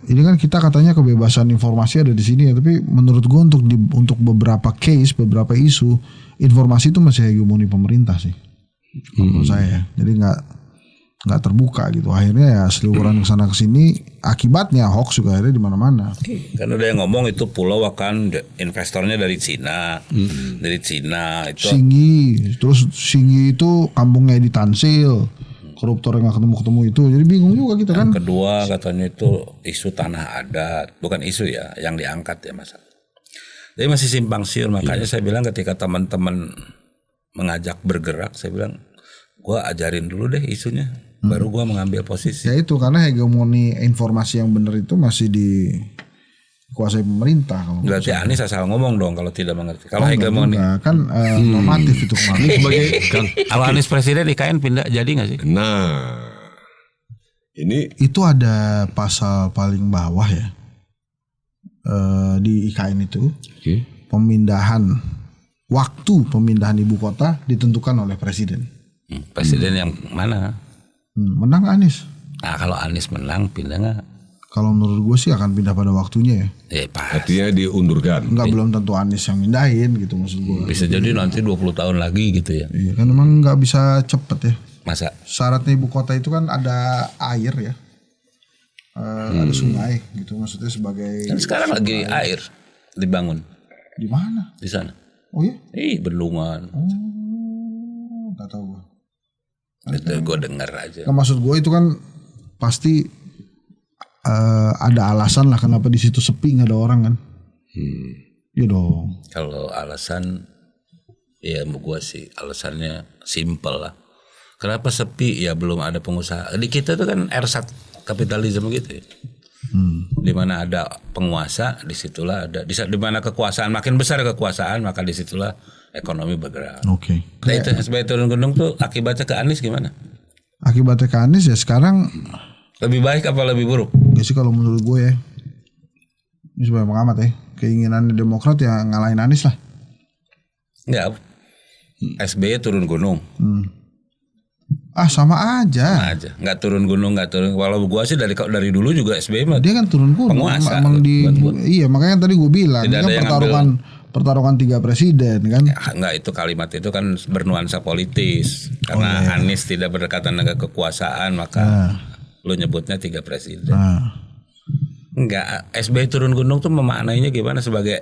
ini kan kita katanya kebebasan informasi ada di sini ya, tapi menurut gua untuk beberapa case, beberapa isu informasi itu masih hegemoni pemerintah sih. Menurut saya. Jadi nggak terbuka gitu. Akhirnya ya seliweran kesana kesini, akibatnya hoax juga akhirnya di mana-mana. Karena ada yang ngomong itu pulau akan investornya dari Cina, dari Cina itu. Singgi itu kampungnya di Tansil, koruptor yang nggak ketemu itu, jadi bingung juga kita kan. Kedua katanya itu isu tanah adat, bukan isu ya yang diangkat ya Mas. Jadi masih simpang siur, makanya saya bilang ketika teman-teman mengajak bergerak, saya bilang gua ajarin dulu deh isunya. Baru gua mengambil posisi. Ya itu karena hegemoni informasi yang benar itu masih dikuasai pemerintah. Berarti Anies asal ngomong dong kalau tidak mengerti. Kalau hegemoni kan normatif itu kemarin. Sebagai kalau Anies presiden IKN pindah jadi nggak sih? nah ini Itu ada pasal paling bawah ya di IKN itu, pemindahan waktu pemindahan ibu kota ditentukan oleh presiden. Presiden yang mana? Menang Anies. Nah kalau Anies menang pindah nggak? Kalau menurut gue sih akan pindah pada waktunya ya. Pas. Artinya diundurkan. Enggak, belum tentu Anies yang mindahin gitu maksud gue. Bisa jadi nanti 20 tahun lagi gitu ya. Iya kan emang nggak bisa cepet ya. Masa? Syaratnya ibu kota itu kan ada air ya. Ada sungai gitu maksudnya sebagai. Kan sekarang lagi air dibangun. Di mana? Di sana. Oh iya? Bendungan. Nggak tahu gue. Itu gue dengar aja. Nah, maksud gue itu kan pasti ada alasan lah kenapa di situ sepi nggak ada orang kan. Iya dong. Kalau alasan ya gue sih alasannya simpel lah. Kenapa sepi? Ya belum ada pengusaha. Di kita tuh kan ersat kapitalisme gitu ya. Di mana ada penguasa, disitulah ada. Di mana kekuasaan makin besar kekuasaan, maka disitulah ekonomi bergerak. Oke. Nah itu SBY turun gunung tuh akibatnya ke Anies gimana? Akibatnya ke Anies ya sekarang Lebih baik apa lebih buruk? gak sih kalau menurut gue ya. Ini sebagai pengamat ya. Keinginan Demokrat ya ngalahin Anies lah. Enggak. SBY turun gunung. Sama aja. Aja. Enggak turun gunung, enggak turun. Walau gua sih dari dulu juga SBY mah Dia kan turun gunung. penguasa. Emang iya makanya tadi gue bilang Tidak ini ada kan yang pertarungan 3 presiden kan. enggak, itu kalimat itu kan bernuansa politis. Karena Anies tidak berdekatan dengan kekuasaan, maka lu nyebutnya 3 presiden. Enggak, SBY turun gunung tuh memaknainya gimana sebagai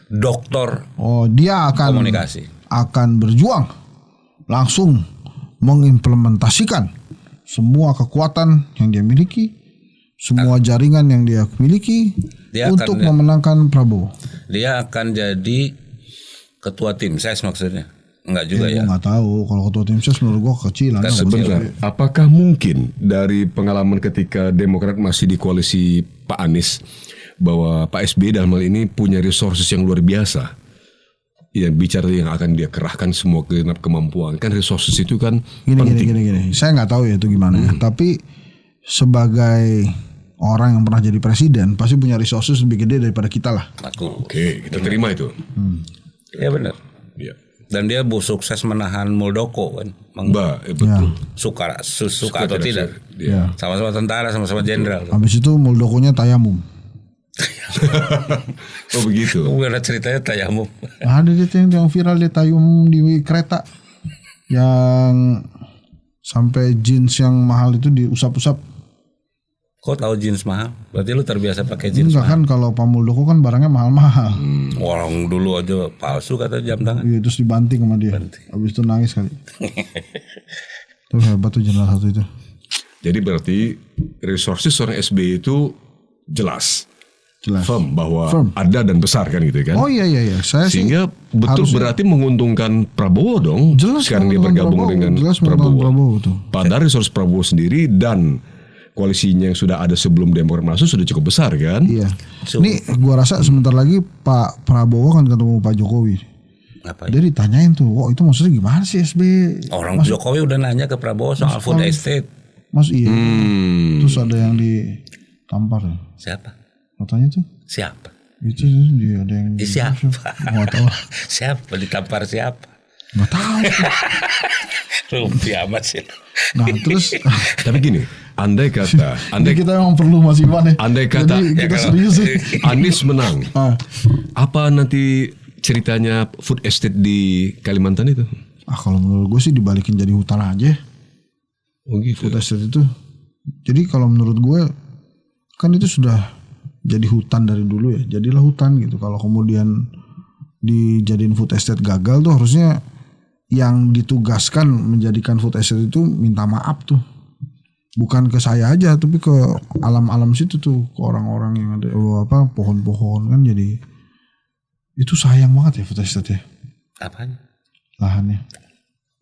doktor Dia akan komunikasi. akan berjuang langsung mengimplementasikan semua kekuatan yang dia miliki, semua jaringan yang dia miliki Dia untuk akan- memenangkan Prabowo. Dia akan jadi ketua tim ses maksudnya. Enggak juga Gue ya. nggak tahu kalau ketua tim ses menurut gue kecilan. Kan Sebentar, apakah mungkin dari pengalaman ketika Demokrat masih di koalisi Pak Anies bahwa Pak SBY dalam hal ini punya resources yang luar biasa? Ya bicara yang akan dia kerahkan semua genap kemampuan, kan resources itu kan penting. Gini. Saya nggak tahu ya itu gimana ya. Tapi sebagai orang yang pernah jadi presiden pasti punya resources lebih gede daripada kita lah. Aku. Oke, kita terima itu. Ya benar. Ya. Dan dia sukses menahan Muldoko kan. Betul. Suka atau tidak. Ya. Sama-sama tentara, sama-sama jenderal. Habis itu Muldokonya tayamum. Oh begitu. Gue ada ceritanya tayamum. Ada dia yang viral dia tayamum di kereta yang sampai jeans yang mahal itu diusap-usap. Kok tahu jeans mahal? Berarti lu terbiasa pakai jeans Enggak mahal. kan kalau Pak Muldoko kan barangnya mahal-mahal. Orang dulu aja palsu kata jam tangan. Iya terus dibanting sama dia. Habis itu nangis kali. Tuh hebat tuh jenderal satu itu. Jadi berarti resources seorang SBY itu jelas. Firm bahwa ada dan besar kan gitu kan. Oh iya. Saya Sehingga betul berarti menguntungkan Prabowo dong. Jelas sekarang dia bergabung dengan Prabowo. Tuh. Padahal resource Prabowo sendiri dan koalisinya yang sudah ada sebelum Demokrat masuk sudah cukup besar kan. Iya. Ini gua rasa sebentar lagi Pak Prabowo kan ketemu Pak Jokowi. Ngapain? Dia ditanyain tuh, itu maksudnya gimana sih SBY? Orang Jokowi udah nanya ke Prabowo soal food estate. Mas iya. Terus ada yang ditampar ya. Siapa? Katanya tuh. Siapa? Itu dia ada yang Siapa? Nggak tahu. Siapa? Ditampar siapa? Nggak tahu. Rumpi amat sih. Nah terus Tapi gini, andai kita memang perlu Mas Iwan ya. Andai kata Jadi kita kalau- serius sih. Anies menang, Ah. apa nanti ceritanya food estate di Kalimantan itu? Kalau menurut gue sih dibalikin jadi hutan aja. Oh gitu. Food estate itu. Jadi kalau menurut gue kan itu sudah jadi hutan dari dulu ya. Jadilah hutan gitu. Kalau kemudian dijadiin food estate gagal tuh harusnya yang ditugaskan menjadikan food estate itu minta maaf tuh. Bukan ke saya aja tapi ke alam-alam situ tuh, ke orang-orang yang ada pohon-pohon kan jadi itu sayang banget ya food estate ya. Apanya? Lahannya.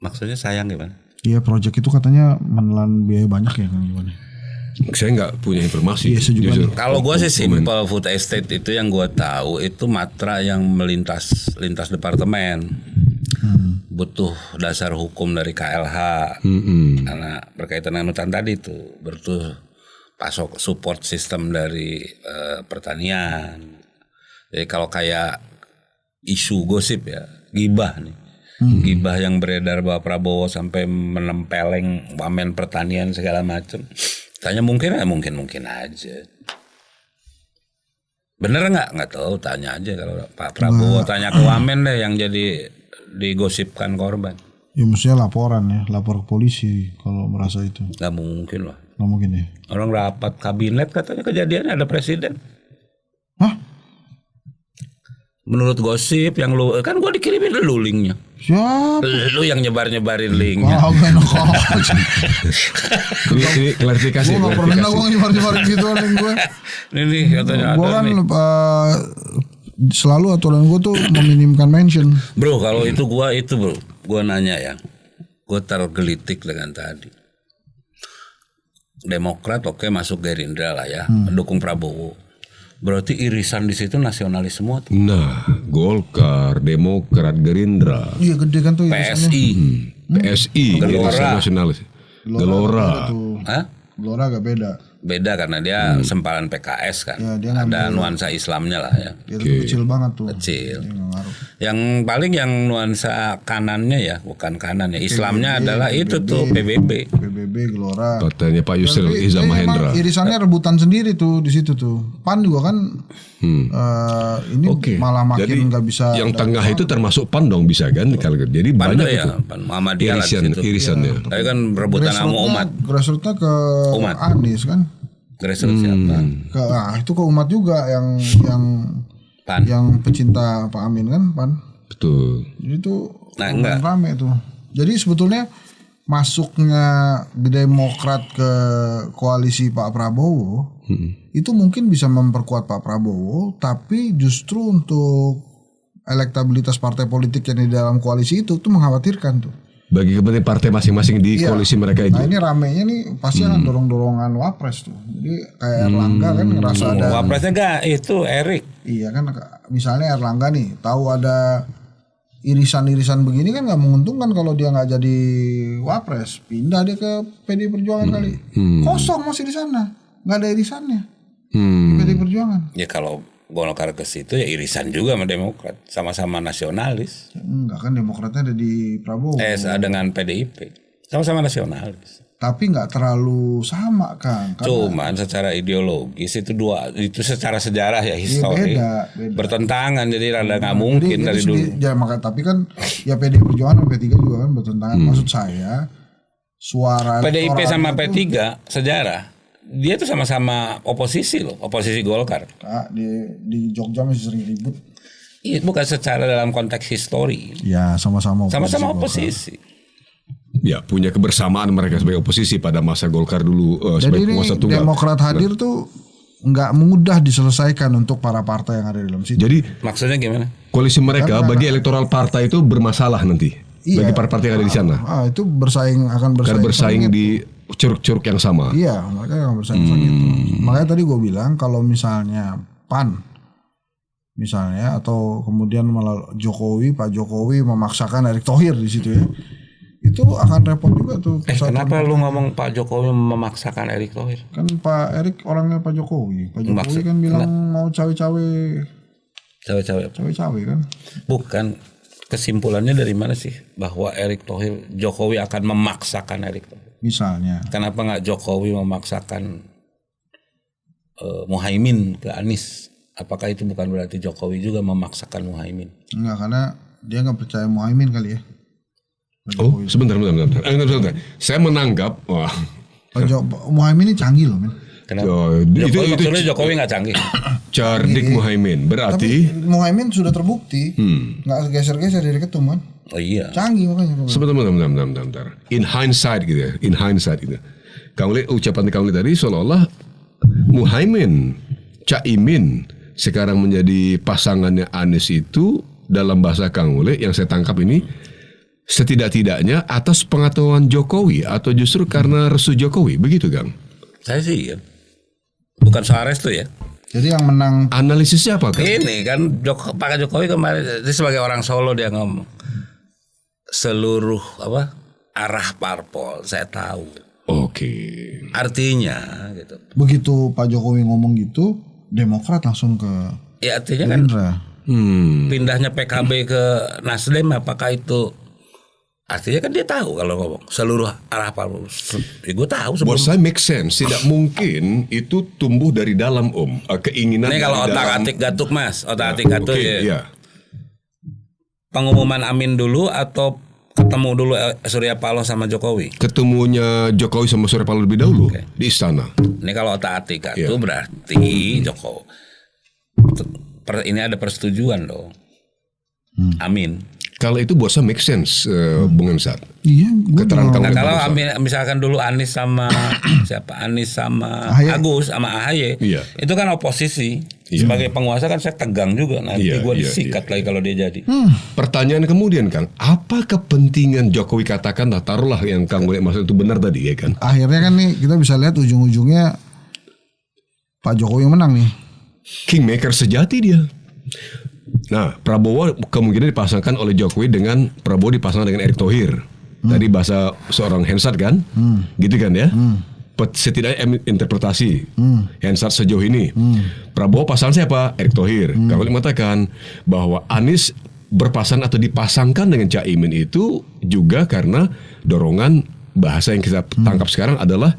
Maksudnya sayang gimana? Iya project itu katanya menelan biaya banyak ya kan gimana? Saya nggak punya informasi. Iya, saya juga jujur. Kalau gue sih simple food estate itu yang gue tahu itu matra yang lintas departemen. Butuh dasar hukum dari KLH karena berkaitan dengan hutan tadi itu butuh pasok support sistem dari pertanian. Jadi kalau kayak isu gosip ya gibah nih. Gibah yang beredar bahwa Prabowo sampai menempeleng wamen pertanian segala macam. Tanya mungkin aja. Bener nggak tahu, tanya aja kalau Pak Prabowo tanya ke wamen deh yang jadi digosipkan korban. Ya mestinya laporan ya, lapor ke polisi kalau merasa itu. Nggak mungkin lah. Nggak mungkin ya. Orang rapat kabinet katanya kejadiannya ada presiden. Hah? Menurut gosip yang lu kan gua dikirimin lu linknya. Siapa? Lu yang nyebar-nyebarin linknya. Enak aja. Ini klarifikasi. Gue gak pernah gue nyebar-nyebarin gitu link gue. Ini katanya Gue ada kan nih. Selalu aturan gue tuh meminimkan mention. Bro, kalau itu gua nanya ya. Gua tergelitik dengan tadi. Demokrat oke masuk Gerindra lah ya, mendukung Prabowo. Berarti irisan di situ nasionalis semua tuh. Nah, Golkar, Demokrat, Gerindra, Iya gede kan tuh irisannya. PSI, PSI, Gelora. Irisan Nasionalis, Gelora. Hah? Gelora agak beda. Beda karena dia sempalan PKS kan. Ya, dia ada nuansa Islamnya lah ya. Dia tuh kecil banget tuh. Kecil. Dia nggak ngaruh. Yang paling yang nuansa kanannya ya, bukan kanan ya. Islamnya adalah itu tuh PBB. PBB, Gelora. Partainya Pak Yusril Tapi Iza dia Mahendra. emang irisannya rebutan sendiri tuh di situ tuh. PAN juga kan ini Oke. malah Jadi makin nggak bisa. yang tengah itu termasuk PAN dong bisa kan? Kalau jadi Pan banyak tuh ya, itu Pan Muhammadiyah lah di situ. irisannya. Tapi kan rebutan sama umat. Grassrootsnya ke Umat. Anies kan. Grassroots siapa? Itu ke umat juga yang Pan. yang pecinta Pak Amin kan PAN. Betul. Jadi itu Nah, lumayan enggak. rame tuh. Jadi sebetulnya masuknya Demokrat ke koalisi Pak Prabowo itu mungkin bisa memperkuat Pak Prabowo, tapi justru untuk elektabilitas partai politik yang di dalam koalisi itu tuh mengkhawatirkan tuh. Bagi kepentingan partai masing-masing di Iya. koalisi mereka itu. Nah ini ramenya nih pasti akan dorong-dorongan wapres tuh. Jadi kayak Erlangga kan ngerasa ada. Wapresnya enggak itu Erik. Iya kan misalnya Erlangga nih tahu ada irisan-irisan begini kan nggak menguntungkan kalau dia nggak jadi wapres, pindah dia ke PDI Perjuangan kali. Kosong masih di sana, nggak ada irisannya di PDI Perjuangan. Ya kalau Golkar ke situ ya irisan juga sama Demokrat, sama-sama nasionalis. Ya, enggak kan Demokratnya ada di Prabowo. Dengan PDIP, sama-sama nasionalis. Tapi nggak terlalu sama kan. Cuman secara ideologis itu secara sejarah ya histori beda. bertentangan, jadi rada nggak mungkin dari dulu. Ya makanya tapi kan ya PDI Perjuangan dan P3 juga kan bertentangan. Maksud saya suara PDIP sama elektoralnya P3 sejarah dia tuh sama-sama oposisi loh, oposisi Golkar. di Jogja masih sering ribut. Iya, bukan secara dalam konteks histori. Ya sama-sama Oposisi. Ya punya kebersamaan mereka sebagai oposisi pada masa Golkar dulu Jadi sebagai ini penguasa tunggal. Demokrat hadir tuh nggak mudah diselesaikan untuk para partai yang ada di dalam situ. Jadi Maksudnya gimana? koalisi mereka bagi elektoral partai itu bermasalah nanti Iya. bagi partai yang ada di sana. Itu akan Karena bersaing di curug-curug yang sama. Iya, mereka akan bersaing gitu. Makanya tadi gue bilang kalau misalnya PAN misalnya atau kemudian malah Pak Jokowi memaksakan Erick Thohir di situ ya. Itu akan repot juga tuh. Kenapa lu ngomong Pak Jokowi memaksakan Erick Thohir? Kan Pak Erick orangnya Pak Jokowi. Pak Jokowi kan bilang mau cawe-cawe kan. Bukan. Kesimpulannya dari mana sih bahwa Erick Thohir Jokowi akan memaksakan Erick Thohir? Misalnya. Kenapa nggak Jokowi memaksakan Muhaimin ke Anies? Apakah itu bukan berarti Jokowi juga memaksakan Muhaimin? Enggak, karena dia nggak percaya Muhaimin kali ya. Oh, sebentar. Saya menanggap, wah, Muhaimin ini canggih loh, men. Kenapa? Maksudnya Jokowi nggak canggih. cerdik Muhaimin. Berarti Tapi Muhaimin sudah terbukti nggak geser-geser dari ketum kan. Oh iya. Canggih makanya. sebentar. In hindsight gitu ya. Kang Uli, ucapan Kang Uli tadi seolah-olah Muhaimin, Caimin sekarang menjadi pasangannya Anies itu dalam bahasa Kang Uli yang saya tangkap ini setidak-tidaknya atas pengetahuan Jokowi atau justru karena restu Jokowi, begitu Kang? Saya sih ya. Bukan soal restu ya. Jadi yang menang Analisisnya apa Kang? Ini kan Pak Jokowi kemarin dia sebagai orang Solo dia ngomong seluruh arah parpol saya tahu. Oke. Artinya gitu. begitu Pak Jokowi ngomong gitu, Demokrat langsung ke Ya artinya kan Gerindra. Pindahnya PKB ke Nasdem apakah itu artinya kan dia tahu kalau ngomong seluruh arah Prabowo. Gue tahu Buat sebelum. saya make sense. Tidak mungkin itu tumbuh dari dalam keinginan. Ini kalau dari dalam. otak-atik gatuk Mas, otak-atik gatuk Oke, ya. ya. Pengumuman Amin dulu atau ketemu dulu Surya Paloh sama Jokowi? Ketemunya Jokowi sama Surya Paloh lebih dahulu di istana. Ini kalau otak-atik gatuk berarti Jokowi. Ini ada persetujuan dong. Amin. Kalau itu buat saya make sense, Bung Hensat. Iya, gue Keterangan Nah, kamu kalau barusan. misalkan dulu Anies sama siapa? Anies sama AHY. Agus sama AHY. Iya. Itu kan oposisi. Sebagai penguasa kan saya tegang juga nanti Iya, gue iya, disikat lagi kalau dia jadi. Pertanyaan kemudian Kang, apa kepentingan Jokowi katakanlah taruhlah yang Kang Ule maksud itu benar tadi ya kan? akhirnya kan nih kita bisa lihat ujung-ujungnya Pak Jokowi yang menang nih. Kingmaker sejati dia. Nah, Prabowo kemungkinan dipasangkan oleh Jokowi dengan Prabowo dipasangkan dengan Erick Thohir. Tadi bahasa seorang Hensat kan, gitu kan ya? Setidaknya interpretasi Hensat sejauh ini. Prabowo pasangan siapa? Erick Thohir. Kalau mengatakan bahwa Anies berpasangan atau dipasangkan dengan Caimin itu juga karena dorongan bahasa yang kita tangkap sekarang adalah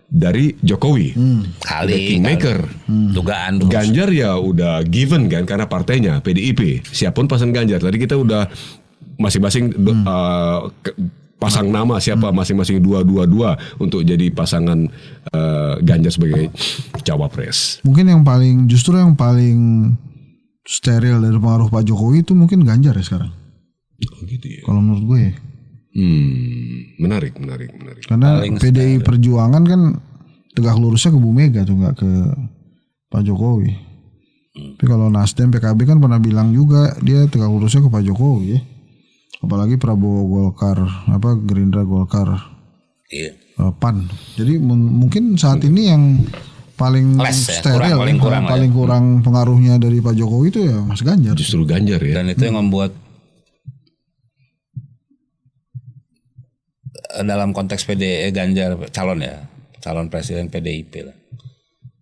dari Jokowi. Kali Kingmaker. dugaan dulu. Ganjar ya udah given kan karena partainya PDIP. Siapapun pasang Ganjar. Tadi kita udah masing-masing pasang nama siapa masing-masing 2-2-2 untuk jadi pasangan Ganjar sebagai cawapres. Mungkin yang paling steril dari pengaruh Pak Jokowi itu mungkin Ganjar ya sekarang. Oh gitu ya. Kalau menurut gue ya. Menarik. Karena Paling PDI Perjuangan kan tegak lurusnya ke Bu Mega tuh, nggak ke Pak Jokowi. Tapi kalau Nasdem PKB kan pernah bilang juga dia tegak lurusnya ke Pak Jokowi ya. Apalagi Prabowo Golkar, Gerindra Golkar, Iya. PAN. Jadi mungkin saat ini yang paling Les ya, steril, paling kurang pengaruhnya dari Pak Jokowi itu ya Mas Ganjar. Justru Ganjar ya. Dan itu yang membuat dalam konteks Ganjar calon presiden PDIP lah.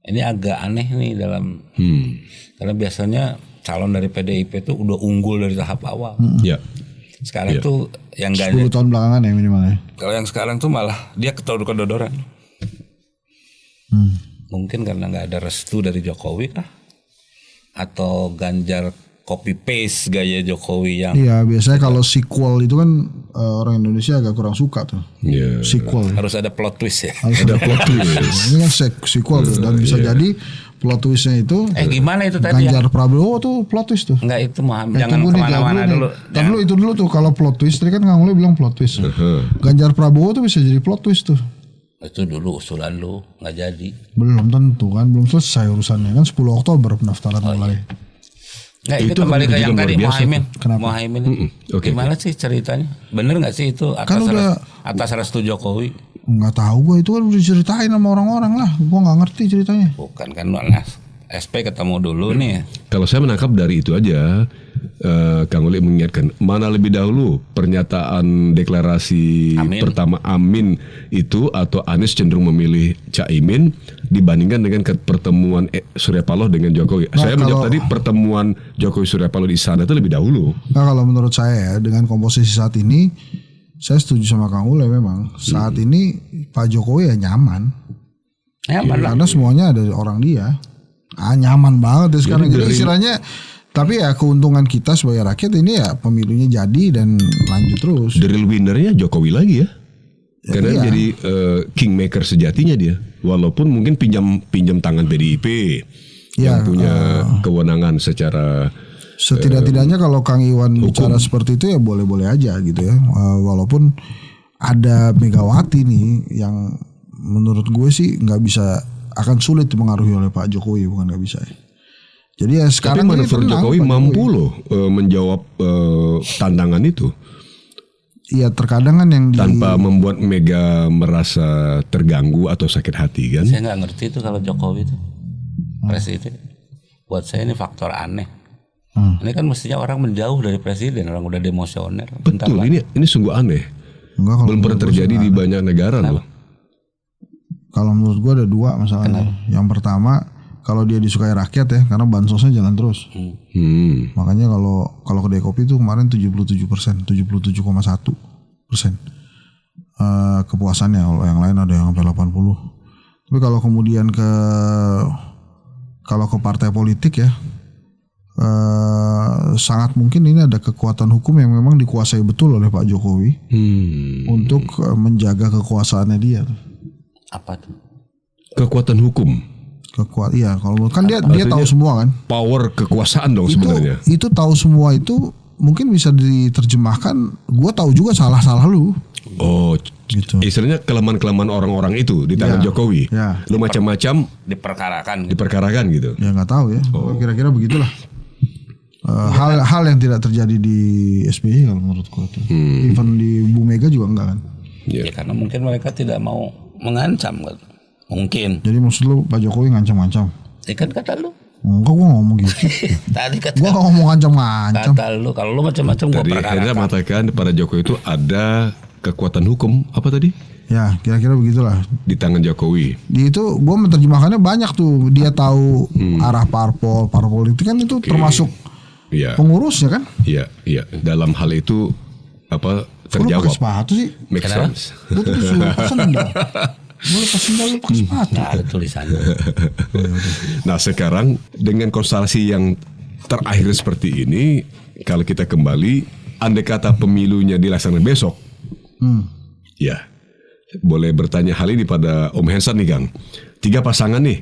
Ini agak aneh nih karena biasanya calon dari PDIP itu udah unggul dari tahap awal. Ya. Sekarang tuh yang 10 Ganjar, tahun belakangan ya minimalnya. kalau yang sekarang tuh malah dia kedodoran. Mungkin karena nggak ada restu dari Jokowi kah? Atau Ganjar copy paste gaya Jokowi yang Iya, biasanya kalau sequel itu kan orang Indonesia agak kurang suka tuh. Ya. Sequel. harus ada plot twist ya. Ada plot twist. Ini kan sequel tuh, dan bisa jadi plot twistnya itu Gimana itu tadi Ganjar Prabowo tuh plot twist tuh. Enggak itu mah jangan Tunggu nih, kemana-mana jawab dulu. nih. Tar dulu itu dulu tuh kalau plot twist tadi kan Kang Ule bilang plot twist. Ganjar Prabowo tuh bisa jadi plot twist tuh. Itu dulu usulan lu nggak jadi. Belum tentu kan, belum selesai urusannya kan 10 Oktober pendaftaran mulai. Nggak, itu Itu kembali ke yang luar tadi biasa Mohaimin. Kenapa? Mohaimin. Oke. Gimana sih ceritanya? Bener nggak sih itu atas restu Jokowi? Nggak tahu gue, itu kan udah diceritain sama orang-orang lah. Gue nggak ngerti ceritanya. Bukan kan SP ketemu dulu nih. Kalau saya menangkap dari itu aja, Kang Uli mengingatkan mana lebih dahulu pernyataan deklarasi pertama Amin itu atau Anies cenderung memilih Caimin dibandingkan dengan pertemuan Surya Paloh dengan Jokowi. Saya menjawab tadi pertemuan Jokowi Surya Paloh di sana itu lebih dahulu. Nah kalau menurut saya ya, dengan komposisi saat ini, saya setuju sama Kang Ule memang. Saat ini Pak Jokowi ya nyaman. Karena semuanya ada orang dia. Nyaman banget ya sekarang. Jadi istilahnya, tapi ya keuntungan kita sebagai rakyat ini ya pemilunya jadi dan lanjut terus. The real winnernya Jokowi lagi ya. Karena jadi kingmaker sejatinya dia. Walaupun mungkin pinjam tangan PDIP yang punya kewenangan secara setidak-tidaknya kalau Kang Iwan bicara seperti itu ya boleh-boleh aja gitu ya. Walaupun ada Megawati nih yang menurut gue sih nggak bisa, akan sulit dipengaruhi oleh Pak Jokowi, bukan nggak bisa ya. Jadi ya sekarang tapi manuver Jokowi mampu loh menjawab tantangan itu. Iya terkadang kan yang tanpa membuat Mega merasa terganggu atau sakit hati kan. Saya nggak ngerti itu kalau Jokowi itu presiden. Buat saya ini faktor aneh. Ini kan mestinya orang menjauh dari presiden, orang udah demosioner. Betul, ini sungguh aneh. Belum pernah terjadi di banyak negara loh. Kalau menurut gue ada dua masalahnya. Yang pertama, kalau dia disukai rakyat ya, karena bansosnya jalan terus. Makanya kalau kedai kopi itu kemarin 77%, 77,1% kepuasannya. Kalau yang lain ada yang sampai 80. Tapi kalau kemudian kalau ke partai politik ya, sangat mungkin ini ada kekuatan hukum yang memang dikuasai betul oleh Pak Jokowi untuk menjaga kekuasaannya dia. Apa tuh? Kekuatan hukum. Iya, kalau kan dia tahu semua kan. Power kekuasaan dong sebenarnya. Itu tahu semua itu mungkin bisa diterjemahkan. Gue tahu juga salah lu. Oh, gitu. Istilahnya kelemahan-kelemahan orang-orang itu di tangan Jokowi. Ya. Lu macam-macam diperkarakan Ya gitu. nggak tahu ya. Kira-kira begitulah. Hal yang tidak terjadi di SBY kalau menurut gue itu. Even di Bu Mega juga enggak kan. Ya karena mungkin mereka tidak mau mengancam kan. Mungkin. Jadi maksud lu Pak Jokowi ngancam-ngancam? Kan kata lu. Enggak, gue ngomong gitu. Tadi kata gue ngomong ngancam-ngancam. Kata lu, kalau lu macam-macam gue tadi perkarakan. Hendra mengatakan pada Jokowi itu ada kekuatan hukum apa tadi? Ya kira-kira begitulah di tangan Jokowi. Di itu gue menerjemahkannya banyak tuh. Dia tahu arah parpol itu kan itu termasuk pengurusnya kan? Iya. Dalam hal itu apa terjawab? Lu pakai sepatu sih? Make sense. Lu tuh disuruh sendal. Gue lepas sendal lu pakai sepatu. Ada tulisannya. Nah sekarang dengan konstelasi yang terakhir seperti ini, kalau kita kembali, andai kata pemilunya dilaksanakan besok, ya boleh bertanya hal ini pada Om Hensan nih Kang. 3 pasangan nih,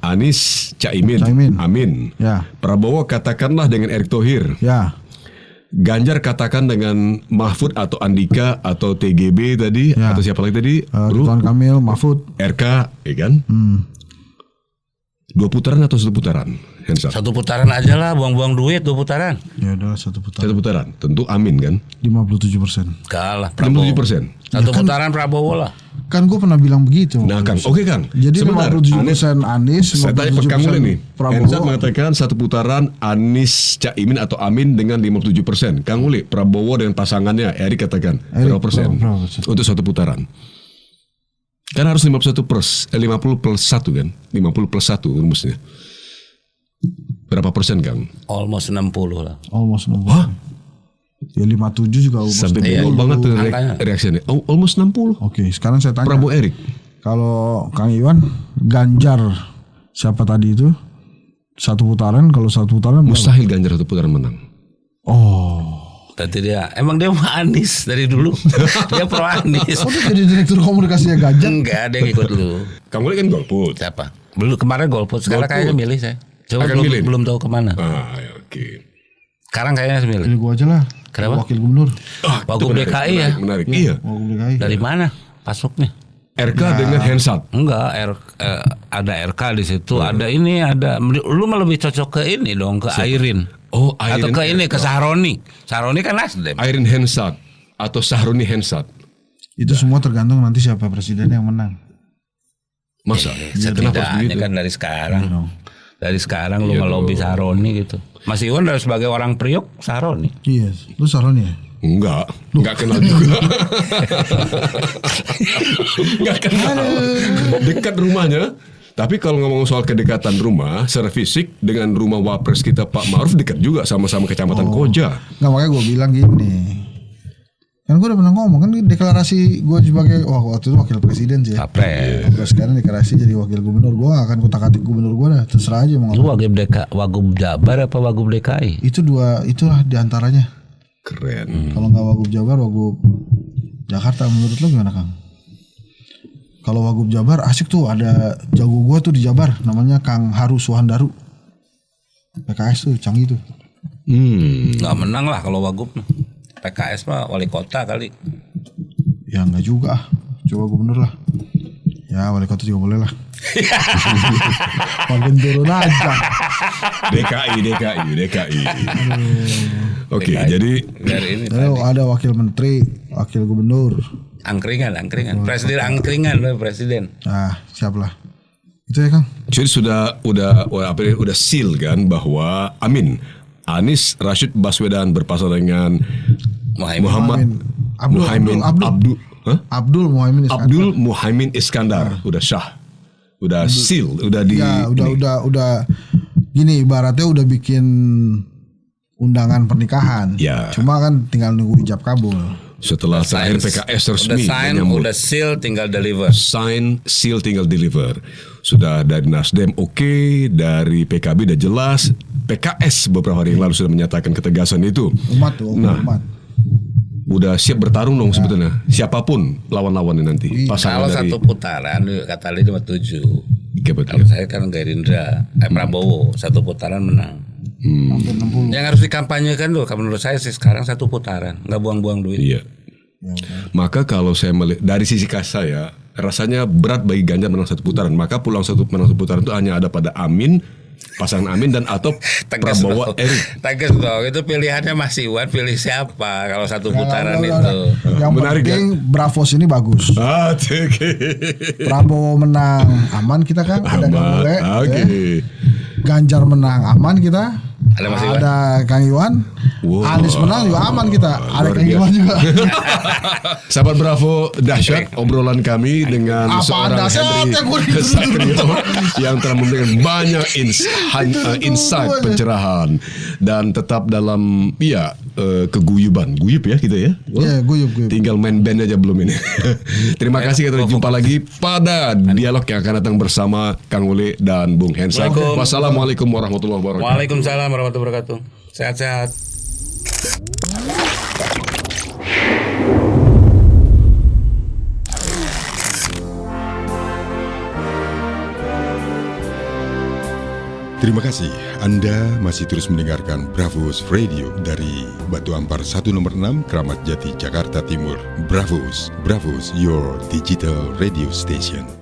Anies, Caimin, Amin. Ya. Prabowo katakanlah dengan Erick Thohir. Ya. Ganjar katakan dengan Mahfud atau Andika atau TGB tadi atau siapa lagi tadi? Ridwan Kamil, Mahfud, RK, ya kan? 2 putaran atau 1 putaran? Hensa? 1 putaran aja lah, buang-buang duit 2 putaran. Ya udah 1 putaran. 1 putaran, tentu Amin kan? 57%. Kalah Prabowo. 57%. 1 putaran Prabowo lah. Kan gue pernah bilang begitu. Nah Kang, oke Kang. Jadi 57% Anies, saya tanya ke Kang nih. Prabowo. Hensa mengatakan 1 putaran Anies, Caimin atau Amin dengan 57%. Kang Uli, Prabowo dengan pasangannya Erick katakan berapa persen untuk 1 putaran? Kan harus 50 plus 1 kan? 50 plus 1 rumusnya. Berapa persen Kang? Almost 60 lah. Almost 60. Wah. Ya 57 juga almost. Sampai bego banget tuh reaksinya. Almost 60. Oke, sekarang saya tanya. Prabowo Erick. Kalau Kang Iwan, Ganjar siapa tadi itu? 1 putaran, kalau 1 putaran mustahil Ganjar 1 putaran menang. Oh. Tadi dia mau Anies dari dulu. Dia pro Anies. Oh, dia jadi direktur komunikasinya Ganjar? Enggak, dia ngikut dulu. Kamu kan golput. Siapa? Belum, kemarin golput. Sekarang kayaknya milih saya. Coba belum tahu kemana. Oke. Sekarang kayaknya milih. Pilih gua aja lah. Kenapa? Wakil gubernur. Wagub DKI ya. Menarik. Iya. Wagub DKI. Dari mana masuknya? RK dengan Hensat. Enggak, ada RK di situ. Ada ini, ada. Lu mah lebih cocok ke ini dong, ke Airin. Oh, Airin. Atau ke ini, ke Sahroni. Sahroni kan Nasdem. Airin Hensat atau Sahroni Hensat. Itu semua tergantung nanti siapa presiden yang menang. Masa? Setidaknya kan dari sekarang. Dari sekarang lu ngelobi Sahroni gitu. Mas Iwan dari sebagai orang Priok Sahroni. Iya, lu Sahroni ya? Enggak kenal juga. Enggak kenal. Dekat rumahnya. Tapi kalau ngomong soal kedekatan rumah, secara fisik dengan rumah wapres kita Pak Ma'ruf dekat juga, sama-sama kecamatan Koja. Nggak, makanya gue bilang gini. Kan gue udah pernah ngomong kan deklarasi gue sebagai waktu itu wakil presiden sih. Terus sekarang deklarasi jadi wakil gubernur, gue gak akan kutak-atik gubernur gue dah, terserah aja mau ngapain. Lu Wagub Jabar apa Wagub DKI? Itulah diantaranya. Keren. Kalau nggak Wagub Jabar, Wagub Jakarta. Menurut lo gimana Kang? Kalau Wagub Jabar asik tuh, ada jago gue tuh di Jabar, namanya Kang Haru Suhandaru. PKS tuh canggih tuh. Nggak menang lah kalau Wagub. PKS mah wali kota kali. Ya nggak juga, coba gubernur lah. Ya wali kota juga boleh lah. Makin turun aja. DKI. Oke, jadi dari ini ada wakil menteri, wakil gubernur. Angkringan. Presiden angkringan presiden. Nah, siap lah. Itu ya Kang. Jadi udah seal kan bahwa Anies Rashid Baswedan berpasangan dengan Abdul Muhaimin Iskandar. Udah sah. Udah seal, udah di Ya udah gini ibaratnya udah bikin undangan pernikahan. Ya. Cuma kan tinggal nunggu ijab kabul. setelah terakhir PKS resmi udah sign, menyambut. udah seal, tinggal deliver. Sign, seal, tinggal deliver. Sudah dari Nasdem oke, dari PKB udah jelas, PKS beberapa hari yang lalu sudah menyatakan ketegasan itu. Umat tuh, umat. Udah siap bertarung dong sebetulnya. Siapapun lawan-lawannya nanti. Kalau Pasangan dari satu putaran kata Ali cuma 7. Iya, betul. Kalau saya kan Gerindra, Prabowo satu putaran menang. Hampir 60. Yang harus dikampanyekan loh, kalau menurut saya sih sekarang satu putaran, nggak buang-buang duit. Iya. Maka kalau saya melihat dari sisi saya, rasanya berat bagi Ganjar menang satu putaran. Maka peluang menang satu putaran itu hanya ada pada Amin, pasangan Amin dan atau Prabowo Erik. Tegas dong, itu pilihannya masih Iwan, pilih siapa kalau satu putaran Nah, itu. Yang Menarik, penting Bravos ini bagus. Oke. Prabowo menang aman kita kan, ada Kangule. Oke. Ganjar menang aman kita. Ada Mas Iwan. Ada Kang Iwan. Wow. Anies menang juga aman kita. Ada Luar Kang Iwan juga. Sahabat Bravo, dahsyat obrolan kami dengan Apa seorang dahsyat Henry yang gua dituduh? Satrio yang telah memberikan banyak insight pencerahan dan tetap dalam keguyuban. Guyup ya kita ya. Iya, guyup. Tinggal main band aja belum ini. Terima kasih, kita jumpa lagi pada dialog yang akan datang bersama Kang Uli dan Bung Hensa. Waalaikumsalam. Wassalamualaikum warahmatullahi wabarakatuh. Waalaikumsalam warahmatullahi wabarakatuh. Sehat-sehat. Terima kasih Anda masih terus mendengarkan Bravos Radio dari Batu Ampar 1 nomor 6 Kramat Jati Jakarta Timur. Bravos, your digital radio station.